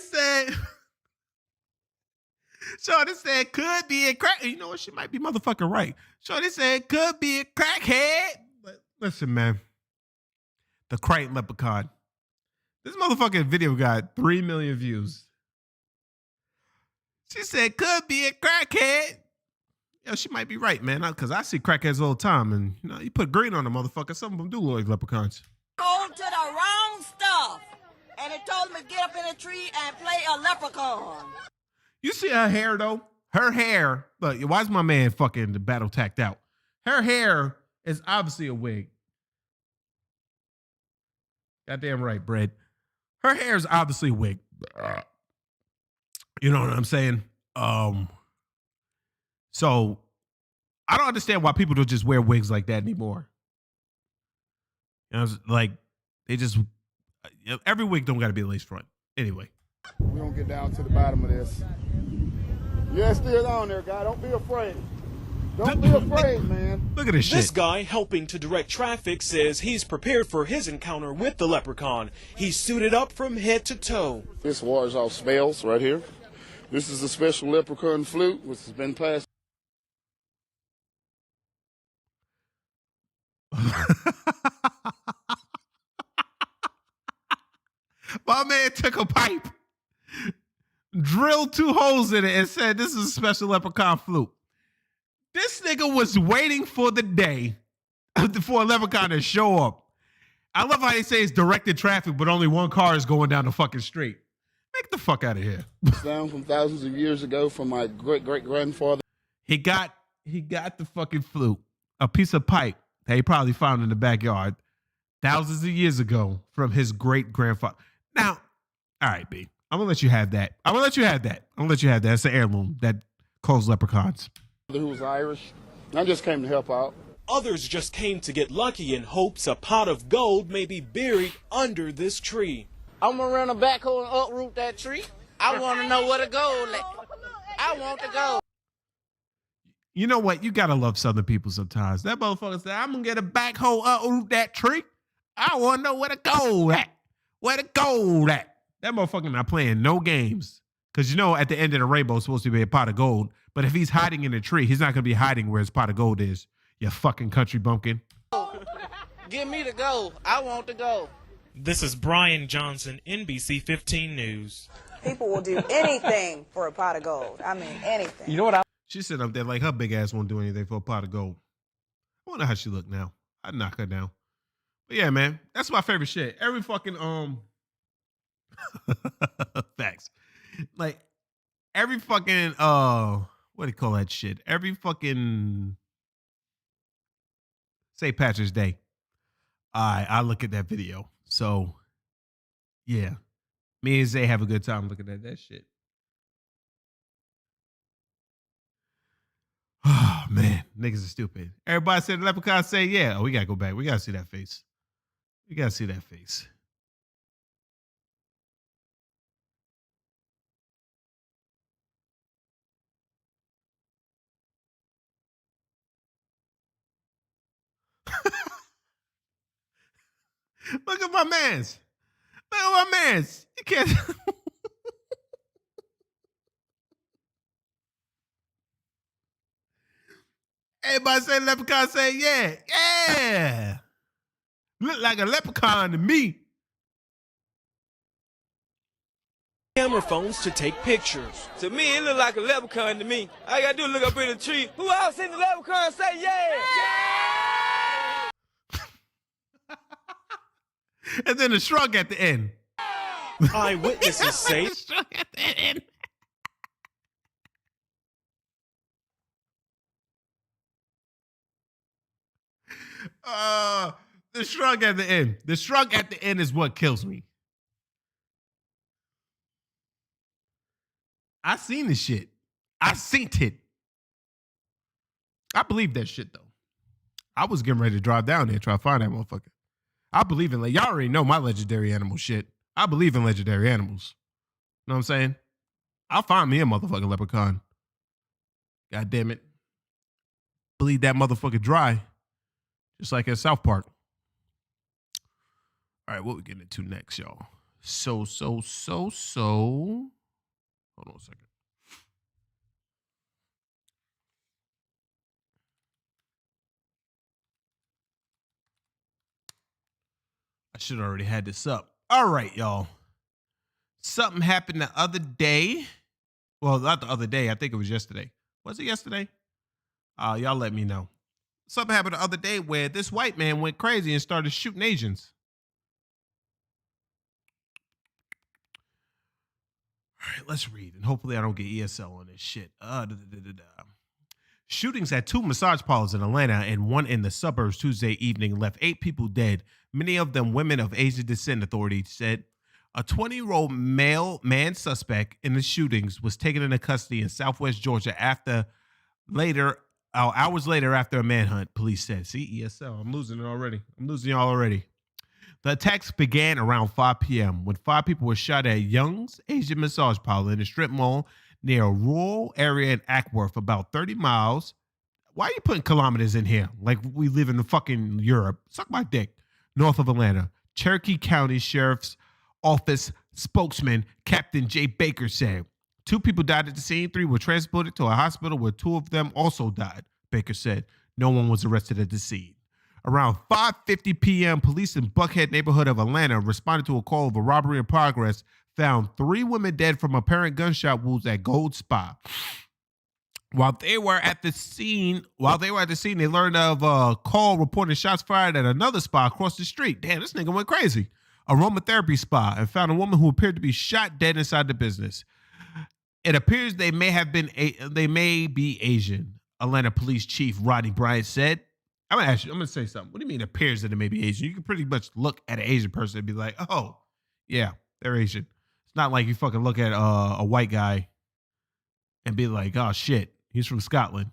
said could be a crack. You know what? She might be motherfucking right. Shorty said could be a crackhead. But listen, man. The Crichton Leprechaun. This motherfucking video got 3 million views. She said could be a crackhead. Yo, she might be right, man. Because I see crackheads all the time, and you put green on them, motherfucker. Some of them do look like leprechauns. hold to the wrong stuff, and it told me to get up in a tree and play a leprechaun. You see her hair though? Her hair. Look, why is my man fucking the battle tacked out? Her hair is obviously a wig. Goddamn right, Brett. Her hair is obviously a wig. You know what I'm saying? So I don't understand why people don't just wear wigs like that anymore. Like they just every wig don't got to be a lace front. Anyway, we're gonna get down to the bottom of this. Yeah, it's still on there, guy. Don't be afraid. Don't be afraid, man. Look at this shit. This guy helping to direct traffic says he's prepared for his encounter with the leprechaun. He's suited up from head to toe. This wars off spells right here. This is a special leprechaun flute, which has been passed. My man took a pipe, drilled 2 holes in it, and said, "This is a special leprechaun flute." This nigga was waiting for the day for a leprechaun to show up. I love how they say it's directed traffic, but only one car is going down the fucking street. Make the fuck out of here. Down from thousands of years ago from my great-great-grandfather. He got the fucking flute, a piece of pipe that he probably found in the backyard thousands of years ago from his great-grandfather. Now, all right, B, I'm going to let you have that. It's an heirloom that calls leprechauns. Who was Irish. I just came to help out. Others just came to get lucky in hopes a pot of gold may be buried under this tree. I'm gonna run a backhoe and uproot that tree. I want to know where the gold at. I want the gold. You know what? You gotta love Southern people sometimes. That motherfucker said, "I'm gonna get a backhoe, uproot that tree. I want to know where the gold at. Where the gold at?" That motherfucker not playing no games. Because at the end of the rainbow is supposed to be a pot of gold. But if he's hiding in a tree, he's not gonna be hiding where his pot of gold is. You fucking country bumpkin. Give me the gold. I want the gold. This is Brian Johnson, NBC 15 News. People will do anything for a pot of gold. I mean, anything. You know what? She sitting up there like her big ass won't do anything for a pot of gold. I wonder how she look now. I'd knock her down. But yeah, man, that's my favorite shit. Every fucking facts. Like every fucking what do you call that shit? Every fucking St. Patrick's Day. I look at that video. So yeah. Me and Zay have a good time looking at that shit. Oh man, niggas are stupid. Everybody said the leprechaun say yeah. Oh, we gotta go back. We gotta see that face. We gotta see that face. Look at my mans. Look at my man's. You can't. Everybody say leprechaun, say yeah. Yeah. Look like a leprechaun to me. Camera phones to take pictures. To me, it look like a leprechaun to me. All I gotta do is look up in the tree. Who else seen the leprechaun say yeah? And then a shrug at the end. Eyewitnesses say Shrug at the end. The shrug at the end. The shrug at the end is what kills me. I seen the shit. I seen it. I believe that shit though. I was getting ready to drive down there and try to find that motherfucker. I believe in y'all already know my legendary animal shit. I believe in legendary animals. You know what I'm saying? I'll find me a motherfucking leprechaun. God damn it. Bleed that motherfucker dry. Just like at South Park. All right, what we getting into next, y'all? So. Hold on a second. I should have already had this up. All right, y'all. Something happened the other day. Well, not the other day. I think it was yesterday. Was it yesterday? Y'all let me know. Something happened the other day where this white man went crazy and started shooting Asians. All right, let's read. And hopefully I don't get ESL on this shit. Shootings at 2 massage parlors in Atlanta and one in the suburbs Tuesday evening left 8 people dead, many of them women of Asian descent, authorities said. A 20-year-old man suspect in the shootings was taken into custody in Southwest Georgia hours later after a manhunt, police said. See, ESL, I'm losing it already. I'm losing y'all already. The attacks began around 5 p.m. when 5 people were shot at Young's Asian Massage Parlor in a strip mall near a rural area in Ackworth, about 30 miles. Why are you putting kilometers in here? Like we live in the fucking Europe. Suck my dick. North of Atlanta. Cherokee County Sheriff's Office spokesman Captain Jay Baker said 2 people died at the scene. 3 were transported to a hospital where 2 of them also died. Baker said no one was arrested at the scene. Around 5:50 p.m., police in Buckhead neighborhood of Atlanta responded to a call of a robbery in progress, found 3 women dead from apparent gunshot wounds at Gold Spa. While they were at the scene, they learned of a call reporting shots fired at another spa across the street. Damn, this nigga went crazy. Aromatherapy spa, and found a woman who appeared to be shot dead inside the business. It appears they may be Asian. Atlanta Police Chief Rodney Bryant said. I'm gonna say something. What do you mean appears that it may be Asian? You can pretty much look at an Asian person and be like, oh, yeah, they're Asian. It's not like you fucking look at a white guy and be like, oh shit, he's from Scotland.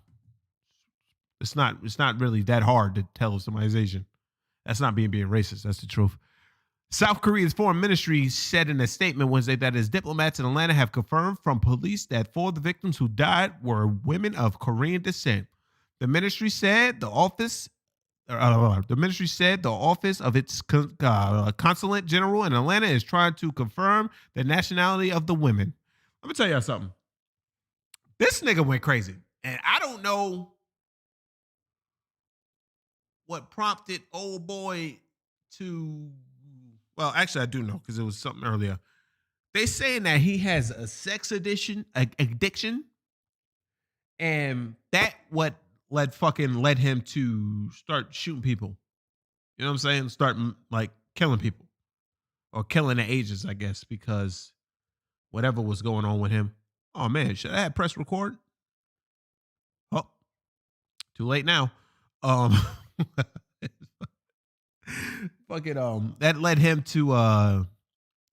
It's not really that hard to tell if somebody's Asian. That's not being racist. That's the truth. South Korea's foreign ministry said in a statement Wednesday that its diplomats in Atlanta have confirmed from police that 4 of the victims who died were women of Korean descent. The ministry said the office of its consulate general in Atlanta is trying to confirm the nationality of the women. Let me tell y'all something. This nigga went crazy, and I don't know what prompted old boy to. Well, actually, I do know because it was something earlier. They saying that he has a sex addiction, and that what led him to start shooting people. You know what I'm saying? Start like killing people or killing the Asians, I guess, because whatever was going on with him. Oh man, should I have pressed record? Oh, too late now. That led him to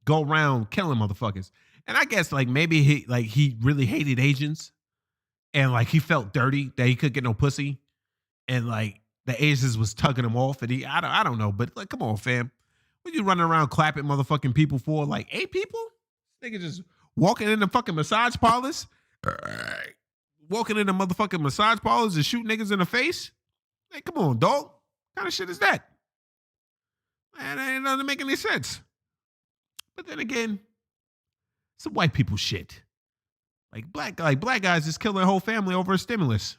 go around killing motherfuckers. And I guess like maybe he really hated Asians. And like he felt dirty that he couldn't get no pussy, and like the Asians was tugging him off, and I don't know, but like come on, fam, what you running around clapping motherfucking people for? Like 8 people? Nigga just walking in the fucking massage parlors, walking in the motherfucking massage parlors and shoot niggas in the face. Hey, come on, dog. What kind of shit is that? Man, that ain't doesn't make any sense. But then again, some white people shit. Like black guys just kill their whole family over a stimulus.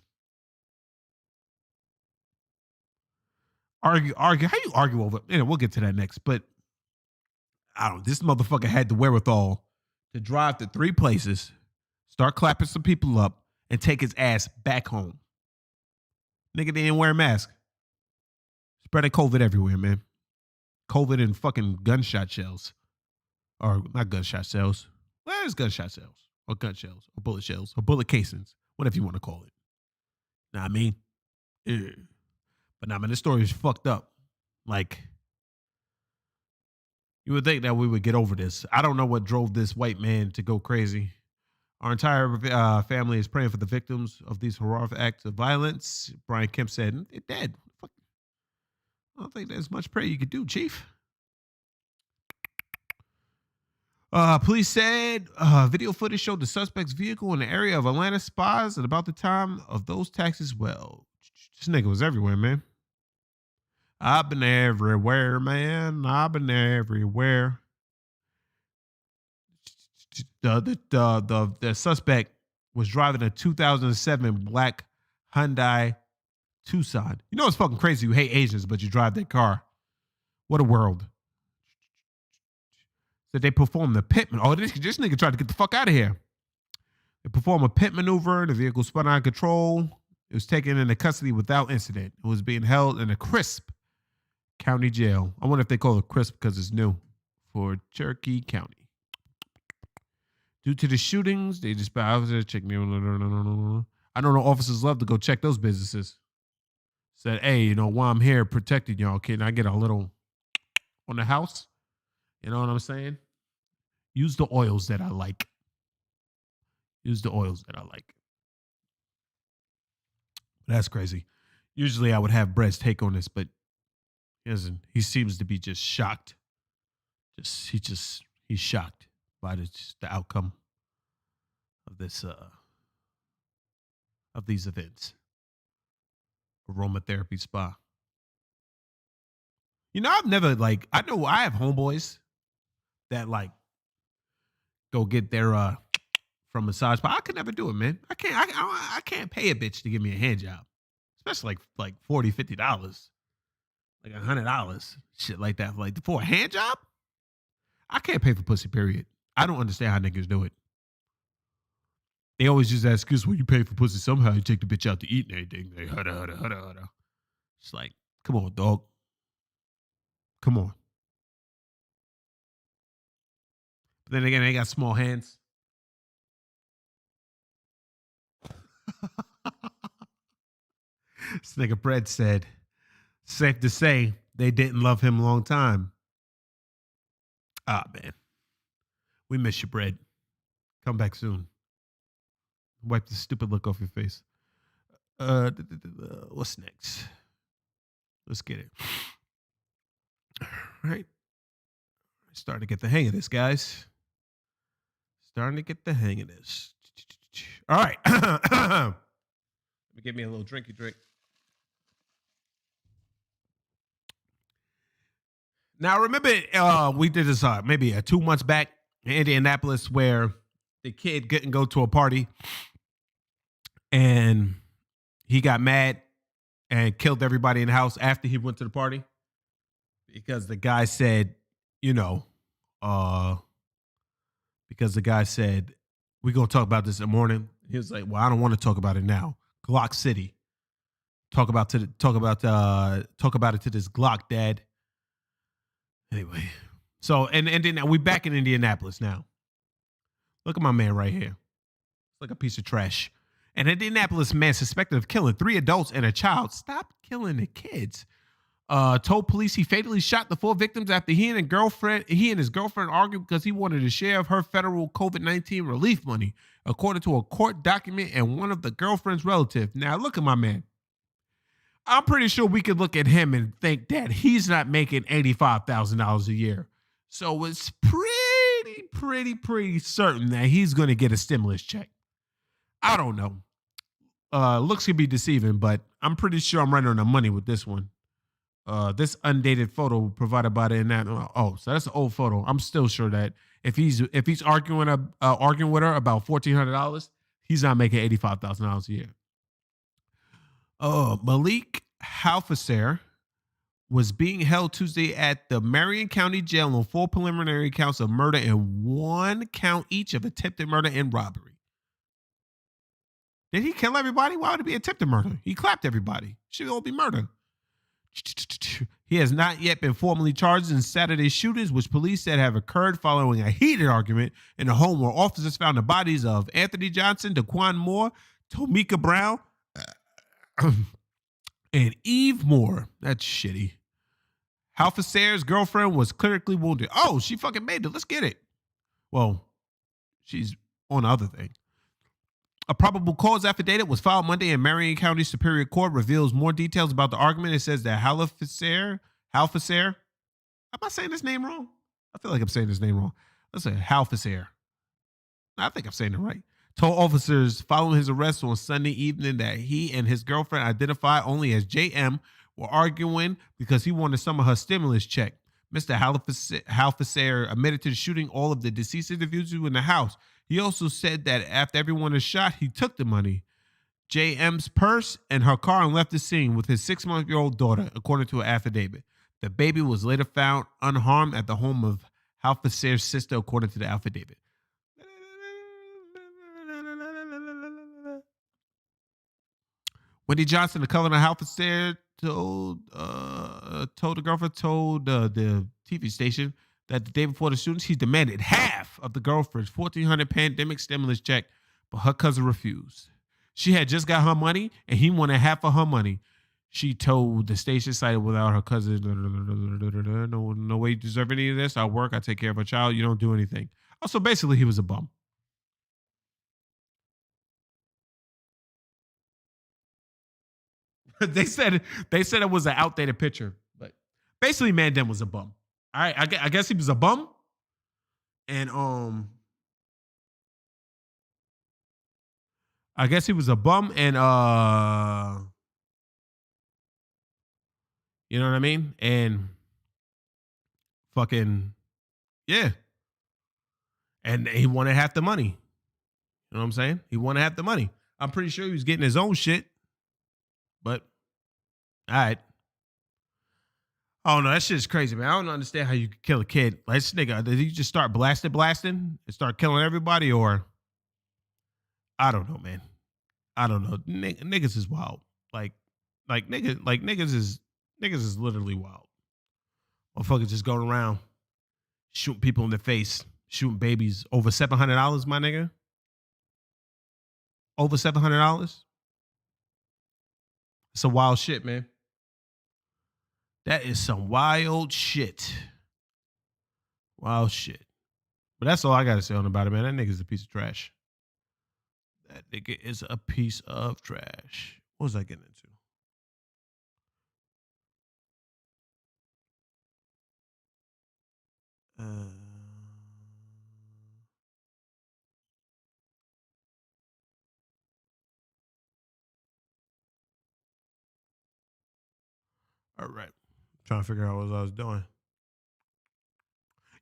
Argue. How you argue over? We'll get to that next. But I don't. This motherfucker had the wherewithal to drive to 3 places, start clapping some people up, and take his ass back home. Nigga didn't wear a mask. Spreading COVID everywhere, man. COVID and fucking gunshot shells. Or not gunshot shells. Well, there's gunshot shells. Or gun shells. Or bullet shells. Or bullet casings. Whatever you want to call it. Know what I mean? Yeah. But nah, man, this story is fucked up. Like, you would think that we would get over this. I don't know what drove this white man to go crazy. Our entire family is praying for the victims of these horrific acts of violence. Brian Kemp said, they're dead. Fuck. I don't think there's much prayer you could do, Chief. Police said video footage showed the suspect's vehicle in the area of Atlanta Spas at about the time of those taxes. Well, this nigga was everywhere, man. I've been everywhere, man. I've been everywhere. The suspect was driving a 2007 black Hyundai Tucson. You know it's fucking crazy. You hate Asians, but you drive that car. What a world. That they perform the pit maneuver. Oh, this nigga tried to get the fuck out of here. They perform a pit maneuver. The vehicle spun out of control. It was taken into custody without incident. It was being held in a Crisp County jail. I wonder if they call it Crisp because it's new for Cherokee County. Due to the shootings, they dispatched officers check. I don't know. Officers love to go check those businesses. Said, hey, while I'm here protecting y'all, can I get a little on the house? You know what I'm saying? Use the oils that I like. Use the oils that I like. That's crazy. Usually I would have Brett's take on this, but he doesn't. He seems to be just shocked. He's shocked by the outcome of this of these events. Aromatherapy spa. I've never I know I have homeboys that go get their from massage spa. I could never do it, man. I can't pay a bitch to give me a hand job, especially like $40, $50, like $100, shit like that. Like for a hand job, I can't pay for pussy. Period. I don't understand how niggas do it. They always use that excuse, well, you pay for pussy somehow. You take the bitch out to eat and everything. They hudda. It's like, come on, dog. Come on. But then again, they got small hands. This nigga Brett said, safe to say, they didn't love him a long time. Ah, man. We miss you, Brett. Come back soon. Wipe the stupid look off your face. What's next? Let's get it. All right. Starting to get the hang of this, guys. Starting to get the hang of this. All right. Let me give me a little drinky drink. Now, remember, we did this maybe 2 months back in Indianapolis where the kid couldn't go to a party and he got mad and killed everybody in the house after he went to the party because the guy said, because the guy said, we're going to talk about this in the morning. He was like, well, I don't want to talk about it now. Glock City. Talk about it to this Glock dad. Anyway, so and then we back in Indianapolis now. Look at my man right here. It's like a piece of trash. An Indianapolis man suspected of killing 3 adults and a child. Stop killing the kids. Told police he fatally shot the 4 victims after he and his girlfriend argued because he wanted a share of her federal COVID-19 relief money, according to a court document and one of the girlfriend's relatives. Now look at my man. I'm pretty sure we could look at him and think that he's not making $85,000 a year. So it's pretty certain that he's going to get a stimulus check. I don't know. Looks could be deceiving, but I'm pretty sure I'm right on the money with this one. This undated photo provided by the internet. Oh, so that's an old photo. I'm still sure that if he's arguing with her about $1,400, he's not making $85,000 a year. Malik Halfaser was being held Tuesday at the Marion County Jail on 4 preliminary counts of murder and 1 count each of attempted murder and robbery. Did he kill everybody? Why would it be attempted murder? He clapped everybody. Should all be murder. He has not yet been formally charged in Saturday's shootings, which police said have occurred following a heated argument in a home where officers found the bodies of Anthony Johnson, Daquan Moore, Tomika Brown, and Eve Moore. That's shitty. Halfaser's girlfriend was critically wounded. Oh, she fucking made it. Let's get it. Well, she's on the other thing. A probable cause affidavit was filed Monday in Marion County Superior Court, reveals more details about the argument. It says that Halfaser, am I saying this name wrong? I feel like I'm saying this name wrong. Let's say Halfaser. I think I'm saying it right. Told officers following his arrest on Sunday evening that he and his girlfriend, identified only as JM, were arguing because he wanted some of her stimulus check. Mr. Halfaser admitted to shooting all of the deceased individuals in the house. He also said that after everyone is shot, he took the money, JM's purse, and her car and left the scene with his 6-month-old daughter, according to an affidavit. The baby was later found unharmed at the home of Halfaser's sister, according to the affidavit. Wendy Johnson, the cousin of Halfaser, told the girlfriend, told the TV station that the day before the shooting, she demanded half of the girlfriend's $1,400 pandemic stimulus check, but her cousin refused. She had just got her money, and he wanted half of her money. She told the station site, without her cousin, no way you deserve any of this. I work, I take care of a child, you don't do anything. Also, basically, he was a bum. They said it was an outdated picture, but basically, Mandem was a bum. All right, I guess he was a bum, and I guess he was a bum, and you know what I mean, and fucking yeah, and he wanted half the money. You know what I'm saying? He wanted half the money. I'm pretty sure he was getting his own shit, but all right. Oh no, that shit's crazy, man. I don't understand how you could kill a kid. Like, this nigga, did he just start blasting and start killing everybody, or I don't know, man. I don't know. Niggas is wild. Niggas is literally wild. Motherfuckers just going around shooting people in the face, shooting babies. Over $700, my nigga. Over $700. It's some wild shit, man. That is some wild shit. Wild shit. But that's all I got to say on about it, man. That nigga's a piece of trash. That nigga is a piece of trash. What was I getting into? All right. Trying to figure out what I was doing.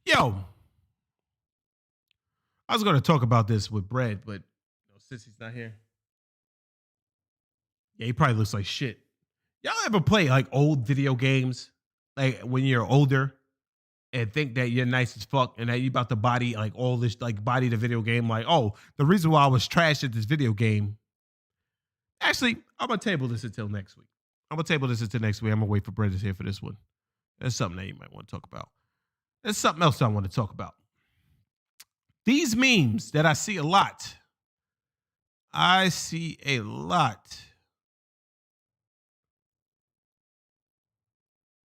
Yo. I was going to talk about this with Brad, but since he's not here. Yeah, he probably looks like shit. Y'all ever play like old video games? Like when you're older and think that you're nice as fuck and that you about to body like all this, like body the video game. Like, oh, the reason why I was trash at this video game. Actually, I'm going to table this until next week. I'm going to wait for Brad to here for this one. That's something that you might want to talk about. There's something else I want to talk about. These memes that I see a lot.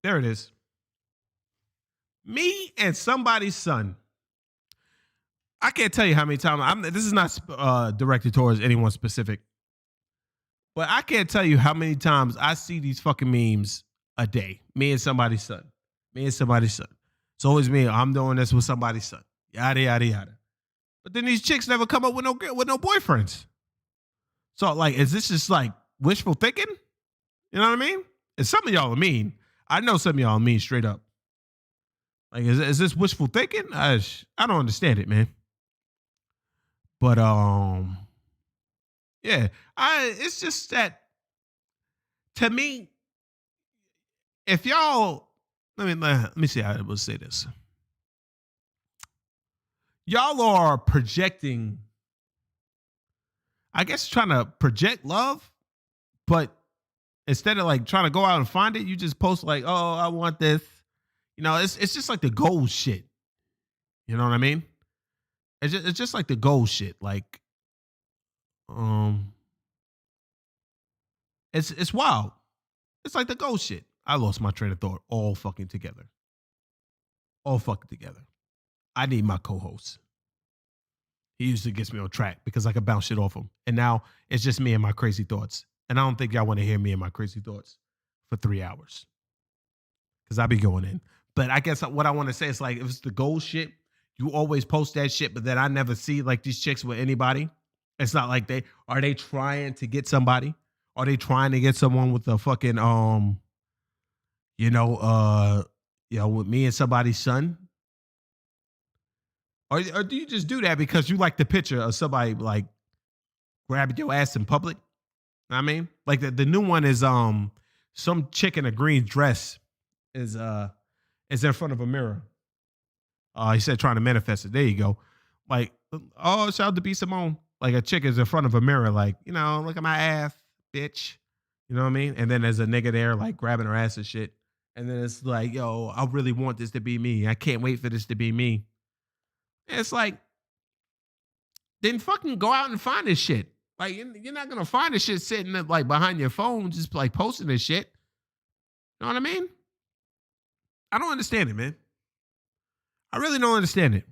There it is. Me and somebody's son. I can't tell you how many times. This is not directed towards anyone specific. But I can't tell you how many times I see these fucking memes a day. Me and somebody's son. It's always me. I'm doing this with somebody's son. Yada, yada, yada. But then these chicks never come up with no boyfriends. So, like, is this just like wishful thinking? You know what I mean? And some of y'all are mean. I know some of y'all mean straight up. Like, is this wishful thinking? I don't understand it, man. But yeah, it's just that to me, if y'all, let me see how I will say this. Y'all are projecting, I guess, trying to project love, but instead of like trying to go out and find it, you just post like, oh, I want this. You know, it's just like the goal shit. You know what I mean? It's just like the goal shit. Like, it's wild. It's like the goal shit. I lost my train of thought all fucking together. All fucking together. I need my co-host. He usually gets me on track because I can bounce shit off him. And now it's just me and my crazy thoughts. And I don't think y'all want to hear me and my crazy thoughts for 3 hours. Because I be going in. But I guess what I want to say is like, if it's the goal shit, you always post that shit, but then I never see like these chicks with anybody. It's not like are they trying to get somebody? Are they trying to get someone with a fucking, with me and somebody's son? Or do you just do that because you like the picture of somebody like grabbing your ass in public? I mean, like the new one is some chick in a green dress is in front of a mirror. He said trying to manifest it. There you go. Like, oh, shout out to B Simone. Like a chick is in front of a mirror, like, look at my ass, bitch. You know what I mean? And then there's a nigga there like grabbing her ass and shit. And then it's like, yo, I really want this to be me. I can't wait for this to be me. And it's like, then fucking go out and find this shit. Like, you're not going to find this shit sitting like behind your phone, just like posting this shit. You know what I mean? I don't understand it, man. I really don't understand it.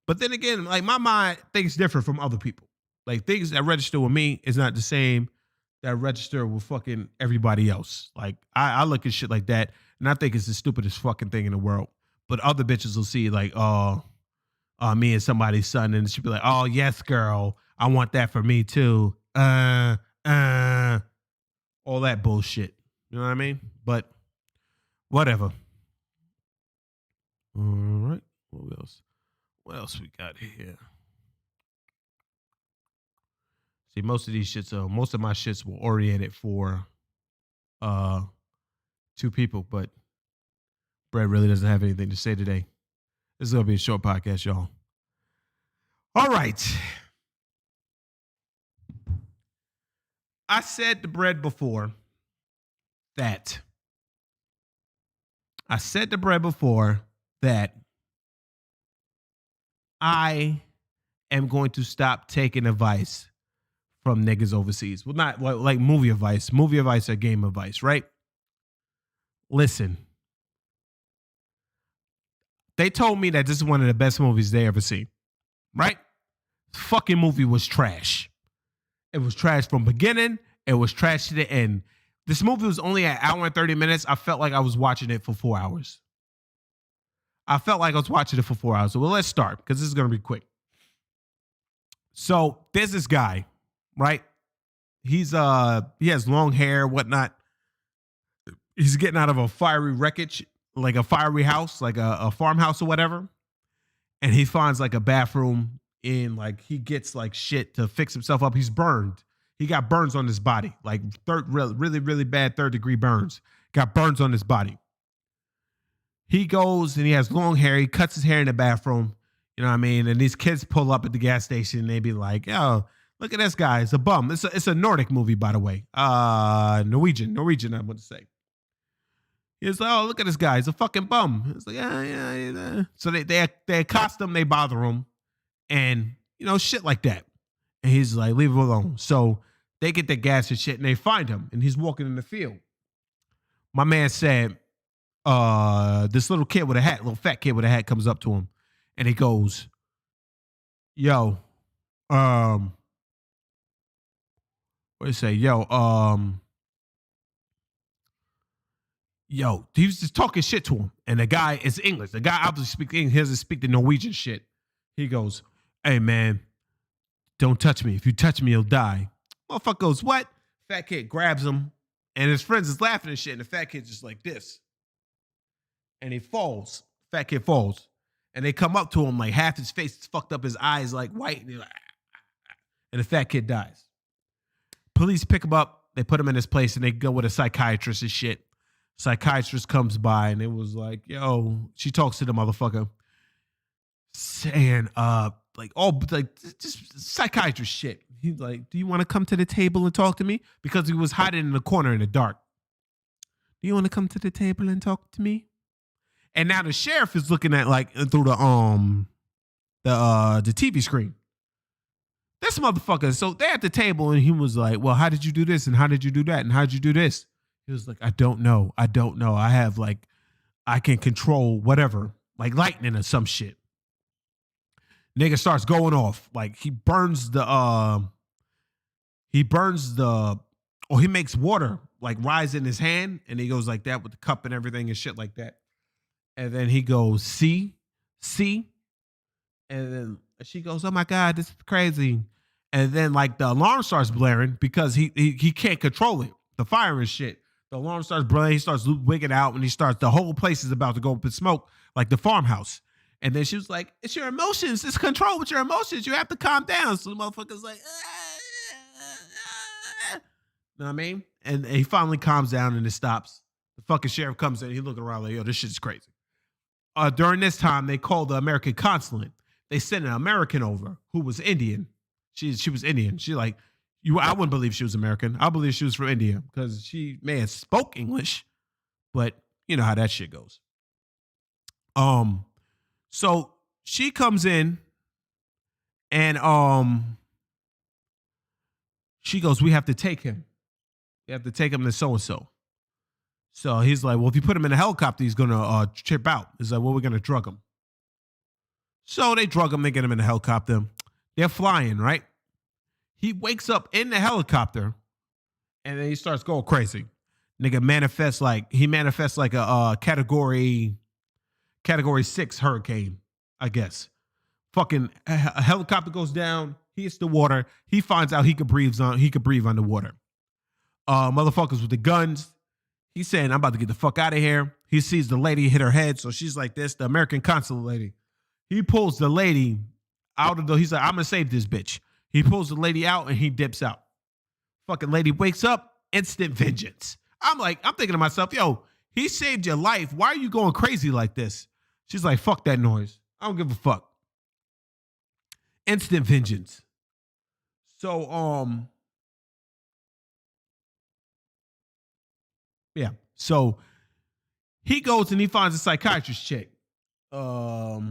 But then again, like my mind thinks different from other people. Like things that register with me is not the same that register with fucking everybody else. Like I look at shit like that and I think it's the stupidest fucking thing in the world. But other bitches will see like, me and somebody's son, and she'll be like, oh yes, girl, I want that for me too. All that bullshit. You know what I mean? But whatever. All right. What else? What else we got here? See, most of my shits were oriented for 2 people, but Brett really doesn't have anything to say today. This is going to be a short podcast, y'all. All right. I said to Brett before that I am going to stop taking advice from niggas overseas. Well, not like movie advice. Movie advice or game advice, right? Listen. They told me that this is one of the best movies they ever seen, right? The fucking movie was trash. It was trash from beginning. It was trash to the end. This movie was only an hour and 30 minutes. I felt like I was watching it for 4 hours. So, well, let's start because this is going to be quick. So, there's this guy, right? He has long hair, whatnot. He's getting out of a fiery wreckage, like a fiery house, like a farmhouse or whatever. And he finds like a bathroom in like, he gets like shit to fix himself up. He's burned. He got burns on his body, like really, really bad 3rd-degree burns. Got burns on his body. He goes and he has long hair. He cuts his hair in the bathroom. You know what I mean? And these kids pull up at the gas station and they be like, oh, look at this guy. It's a bum. It's a Nordic movie, by the way. Norwegian, I want to say. He's like, oh, look at this guy. He's a fucking bum. It's like, yeah. So they accost him. They bother him. And, shit like that. And he's like, leave him alone. So they get their gas and shit and they find him. And he's walking in the field. My man said, this little fat kid with a hat comes up to him and he goes, yo, what do you say? Yo, he was just talking shit to him. And the guy is English. The guy obviously speaks English. He doesn't speak the Norwegian shit. He goes, hey man, don't touch me. If you touch me, you'll die. Motherfucker goes, what? Fat kid grabs him And his friends is laughing and shit, and the fat kid's just like this. And he falls. Fat kid falls. And they come up to him, like half his face is fucked up, his eyes like white, and, and the fat kid dies. Police pick him up, they put him in his place, and they go with a psychiatrist and shit. Psychiatrist comes by, and it was like, yo, she talks to the motherfucker, saying, just psychiatrist shit. He's like, do you want to come to the table and talk to me? Because he was hiding in the corner in the dark. Do you want to come to the table and talk to me? And now the sheriff is looking at like through the TV screen. This motherfucker, so they're at the table and he was like, well, how did you do this? And how did you do that? And how did you do this? He was like, I don't know. I have like, I can control whatever, like lightning or some shit. Nigga starts going off. Like he makes water like rise in his hand and he goes like that with the cup and everything and shit like that. And then he goes, see? And then she goes, oh my God, this is crazy. And then like the alarm starts blaring because he can't control it. The fire and shit. The alarm starts blaring, he starts wigging out and the whole place is about to go up in smoke like the farmhouse. And then she was like, it's your emotions. It's control with your emotions. You have to calm down. So the motherfucker's like, know what I mean? And he finally calms down and it stops. The fucking sheriff comes in. He looking around like, yo, this shit's crazy. During this time, they called the American consulate. They sent an American over who was Indian. She was Indian. She like, I wouldn't believe she was American. I believe she was from India because she may have spoke English, but you know how that shit goes. So she comes in and she goes, we have to take him. We have to take him to so-and-so. So he's like, well, if you put him in a helicopter, he's going to trip out. He's like, well, we're going to drug him. So they drug him. They get him in a helicopter. They're flying, right? He wakes up in the helicopter and then he starts going crazy. Nigga manifests like a category 6 hurricane, I guess. Fucking a helicopter goes down. He hits the water. He finds out he could breathe underwater. Motherfuckers with the guns. He's saying, I'm about to get the fuck out of here. He sees the lady hit her head. So she's like this, the American consulate lady. He pulls the lady out of he's like, I'm going to save this bitch. He pulls the lady out and he dips out. Fucking lady wakes up, instant vengeance. I'm thinking to myself, yo, he saved your life. Why are you going crazy like this? She's like, fuck that noise. I don't give a fuck. Instant vengeance. So, yeah. So he goes and he finds a psychiatrist chick. They're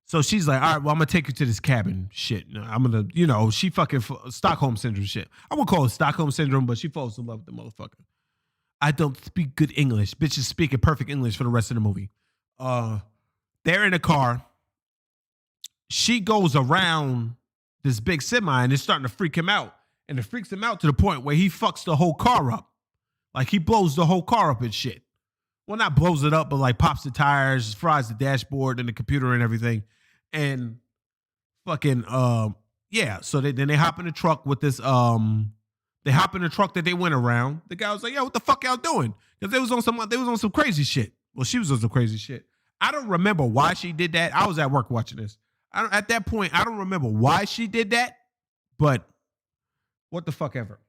so she's like, all right, well, I'm gonna take you to this cabin. Shit. I'm gonna, she fucking Stockholm syndrome shit. I won't call it Stockholm syndrome, but she falls in love with the motherfucker. I don't speak good English. Bitches speaking perfect English for the rest of the movie. They're in a car. She goes around this big semi and it's starting to freak him out. And it freaks him out to the point where he fucks the whole car up. Like he blows the whole car up and shit. Well, not blows it up, but like pops the tires, fries the dashboard and the computer and everything. And fucking, yeah. So then they hop in the truck with this, they hop in the truck that they went around. The guy was like, yo, what the fuck y'all doing? Because they was on some crazy shit. Well, she was on some crazy shit. I don't remember why she did that. I was at work watching this. At that point, I don't remember why she did that, but what the fuck ever.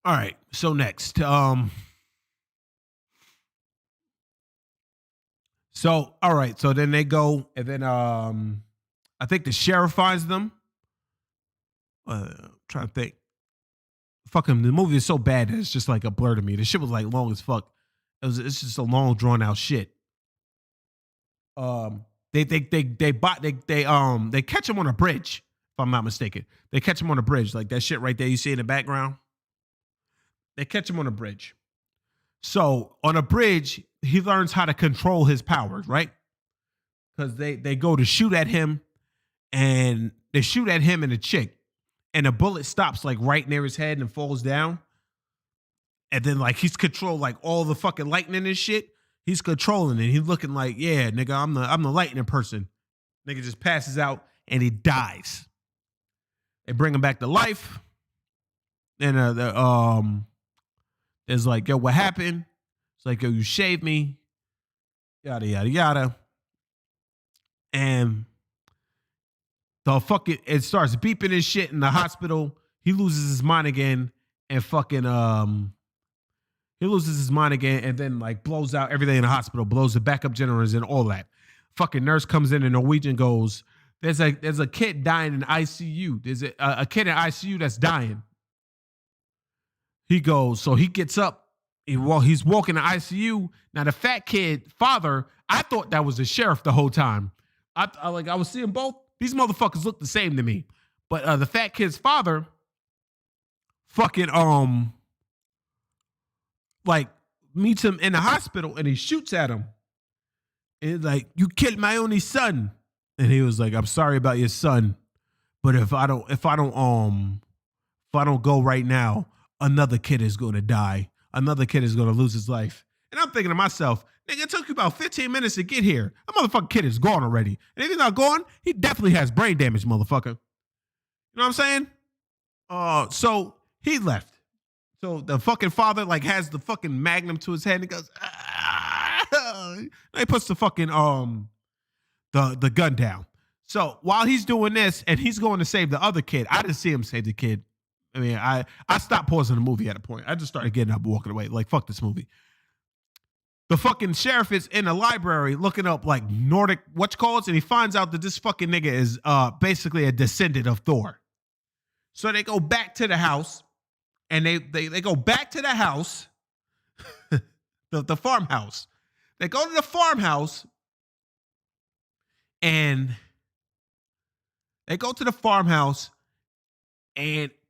All right. So next, so, all right. So then they go and then, I think the sheriff finds them. Trying to think. Fucking the movie is so bad that it's just like a blur to me. The shit was like long as fuck. It's just a long drawn out shit. They catch him on a bridge, if I'm not mistaken. They catch him on a bridge, like that shit right there you see in the background. They catch him on a bridge. So on a bridge, he learns how to control his powers, right? Because they go to shoot at him, and they shoot at him and a chick, and a bullet stops like right near his head and falls down. And then like he's controlled like all the fucking lightning and shit. He's controlling it. He's looking like, yeah, nigga, I'm the lightning person. Nigga just passes out and he dies. They bring him back to life. And it's like, yo, what happened? It's like, yo, you shaved me. Yada, yada, yada. And it starts beeping and shit in the hospital. He loses his mind again and he loses his mind again and then like blows out everything in the hospital, blows the backup generators and all that. Fucking nurse comes in and Norwegian goes, there's a kid dying in ICU. There's a kid in ICU that's dying. He goes, so he gets up. He's walking to ICU. Now the fat kid father, I thought that was the sheriff the whole time. I was seeing both. These motherfuckers look the same to me. But the fat kid's father fucking like meets him in the hospital and he shoots at him. And he's like, you killed my only son. And he was like, I'm sorry about your son. But if I don't go right now, another kid is going to die. Another kid is going to lose his life. And I'm thinking to myself, nigga, it took you about 15 minutes to get here. That motherfucking kid is gone already. And if he's not gone, he definitely has brain damage, motherfucker. You know what I'm saying? So he left. So the fucking father like has the fucking magnum to his head and he goes, ah! He puts the fucking the gun down. So while he's doing this and he's going to save the other kid, I didn't see him save the kid. I mean, I stopped pausing the movie at a point. I just started getting up and walking away. Like, fuck this movie. The fucking sheriff is in the library looking up like Nordic whatchalls, and he finds out that this fucking nigga is basically a descendant of Thor. So they go back to the house, and they go back to the house, the farmhouse. They go to the farmhouse, and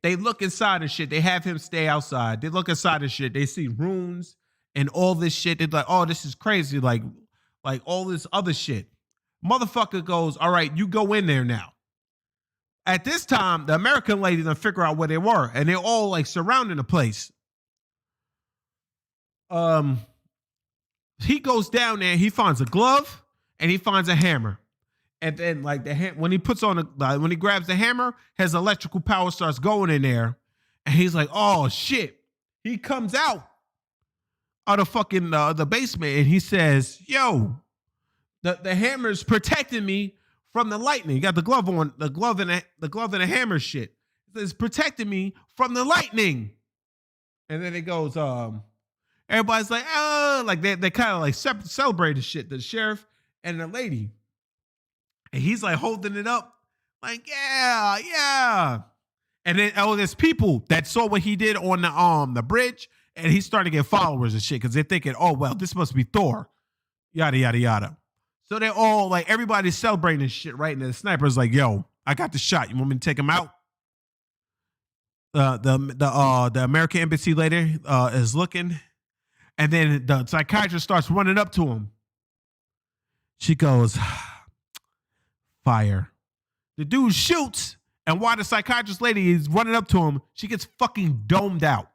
they look inside and shit. They have him stay outside. They look inside and shit. They see runes and all this shit. They're like, oh, this is crazy. Like all this other shit. Motherfucker goes, all right, you go in there now. At this time, the American lady done figure out where they were, and they're all like surrounding the place. He goes down there, he finds a glove, and he finds a hammer. And then like when he puts on when he grabs the hammer, his electrical power starts going in there. And he's like, oh shit. He comes out of the fucking the basement and he says, yo, the hammer's protecting me from the lightning. You got the glove on, the glove and the hammer shit. It's protecting me from the lightning. And then it goes, everybody's like, oh, like they kind of like celebrated shit, the sheriff and the lady. And he's like holding it up, like, yeah, yeah. And then, there's people that saw what he did on the bridge, and he's starting to get followers and shit because they're thinking, oh, well, this must be Thor, yada, yada, yada. So they're all like, everybody's celebrating this shit, right? And the sniper's like, yo, I got the shot. You want me to take him out? The American embassy lady is looking, and then the psychiatrist starts running up to him. She goes, fire. The dude shoots, and while the psychiatrist lady is running up to him, she gets fucking domed out.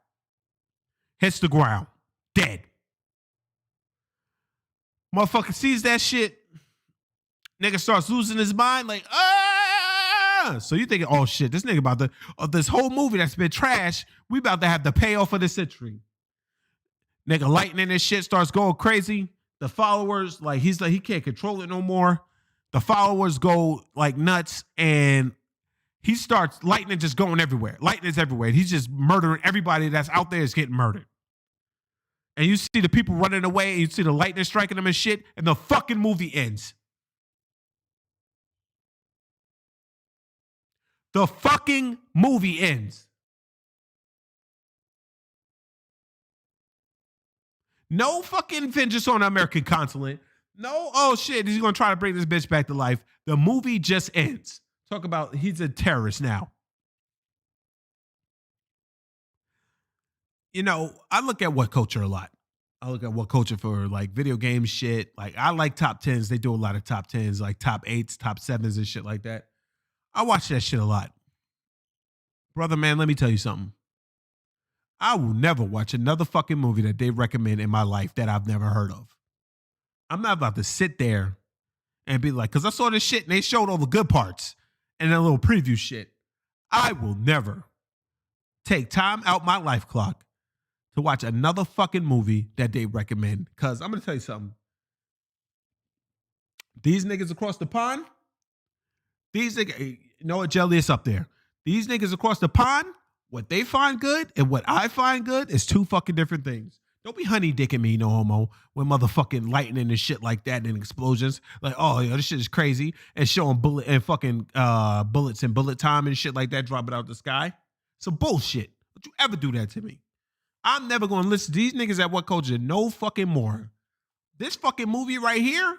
Hits the ground. Dead. Motherfucker sees that shit. Nigga starts losing his mind, like, ah! So you thinking, oh shit, this nigga about to, this whole movie that's been trash, we about to have the payoff of the century. Nigga lightning and shit starts going crazy. The followers, like, he's like, he can't control it no more. The followers go like nuts, and he starts lightning just going everywhere. Lightning's everywhere. He's just murdering everybody that's out there is getting murdered. And you see the people running away, and you see the lightning striking them and shit, and the fucking movie ends. The fucking movie ends. No fucking vengeance on the American consulate. No, oh shit, he's gonna try to bring this bitch back to life. The movie just ends. Talk about he's a terrorist now. You know, I look at what culture a lot. I look at what culture for like video game shit. Like I like top 10s. They do a lot of top 10s, like top 8s, top 7s and shit like that. I watch that shit a lot. Brother, man, let me tell you something. I will never watch another fucking movie that they recommend in my life that I've never heard of. I'm not about to sit there and be like, because I saw this shit and they showed all the good parts and a little preview shit. I will never take time out my life clock to watch another fucking movie that they recommend. Because I'm going to tell you something. These niggas across the pond, these niggas, you know what, Jelly, it's up there. These niggas across the pond, what they find good and what I find good is two fucking different things. Don't be honey dicking me, no homo, with motherfucking lightning and shit like that and explosions. Like, oh, yo, this shit is crazy. And showing bullet and fucking bullets and bullet time and shit like that dropping out the sky. Some bullshit. Don't you ever do that to me. I'm never going to listen to these niggas at What Culture no fucking more. This fucking movie right here,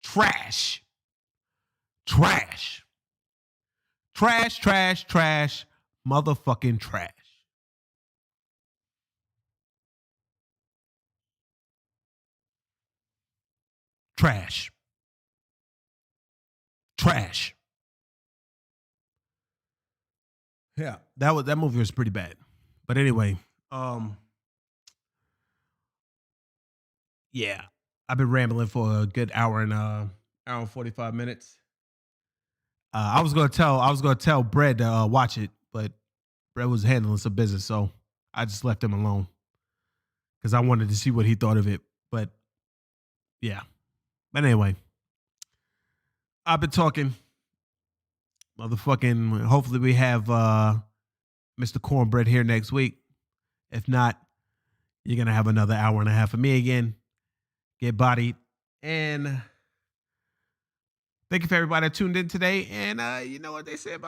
trash. Trash. Trash, trash, trash, motherfucking trash. Trash. Trash. Yeah, that movie was pretty bad. But anyway, yeah, I've been rambling for a good hour and 45 minutes. I was gonna tell Brett to watch it, but Brett was handling some business, so I just left him alone because I wanted to see what he thought of it. But yeah, but anyway, I've been talking. Motherfucking, hopefully we have Mr. Cornbread here next week. If not, you're going to have another hour and a half of me again. Get bodied. And thank you for everybody that tuned in today. And you know what they say about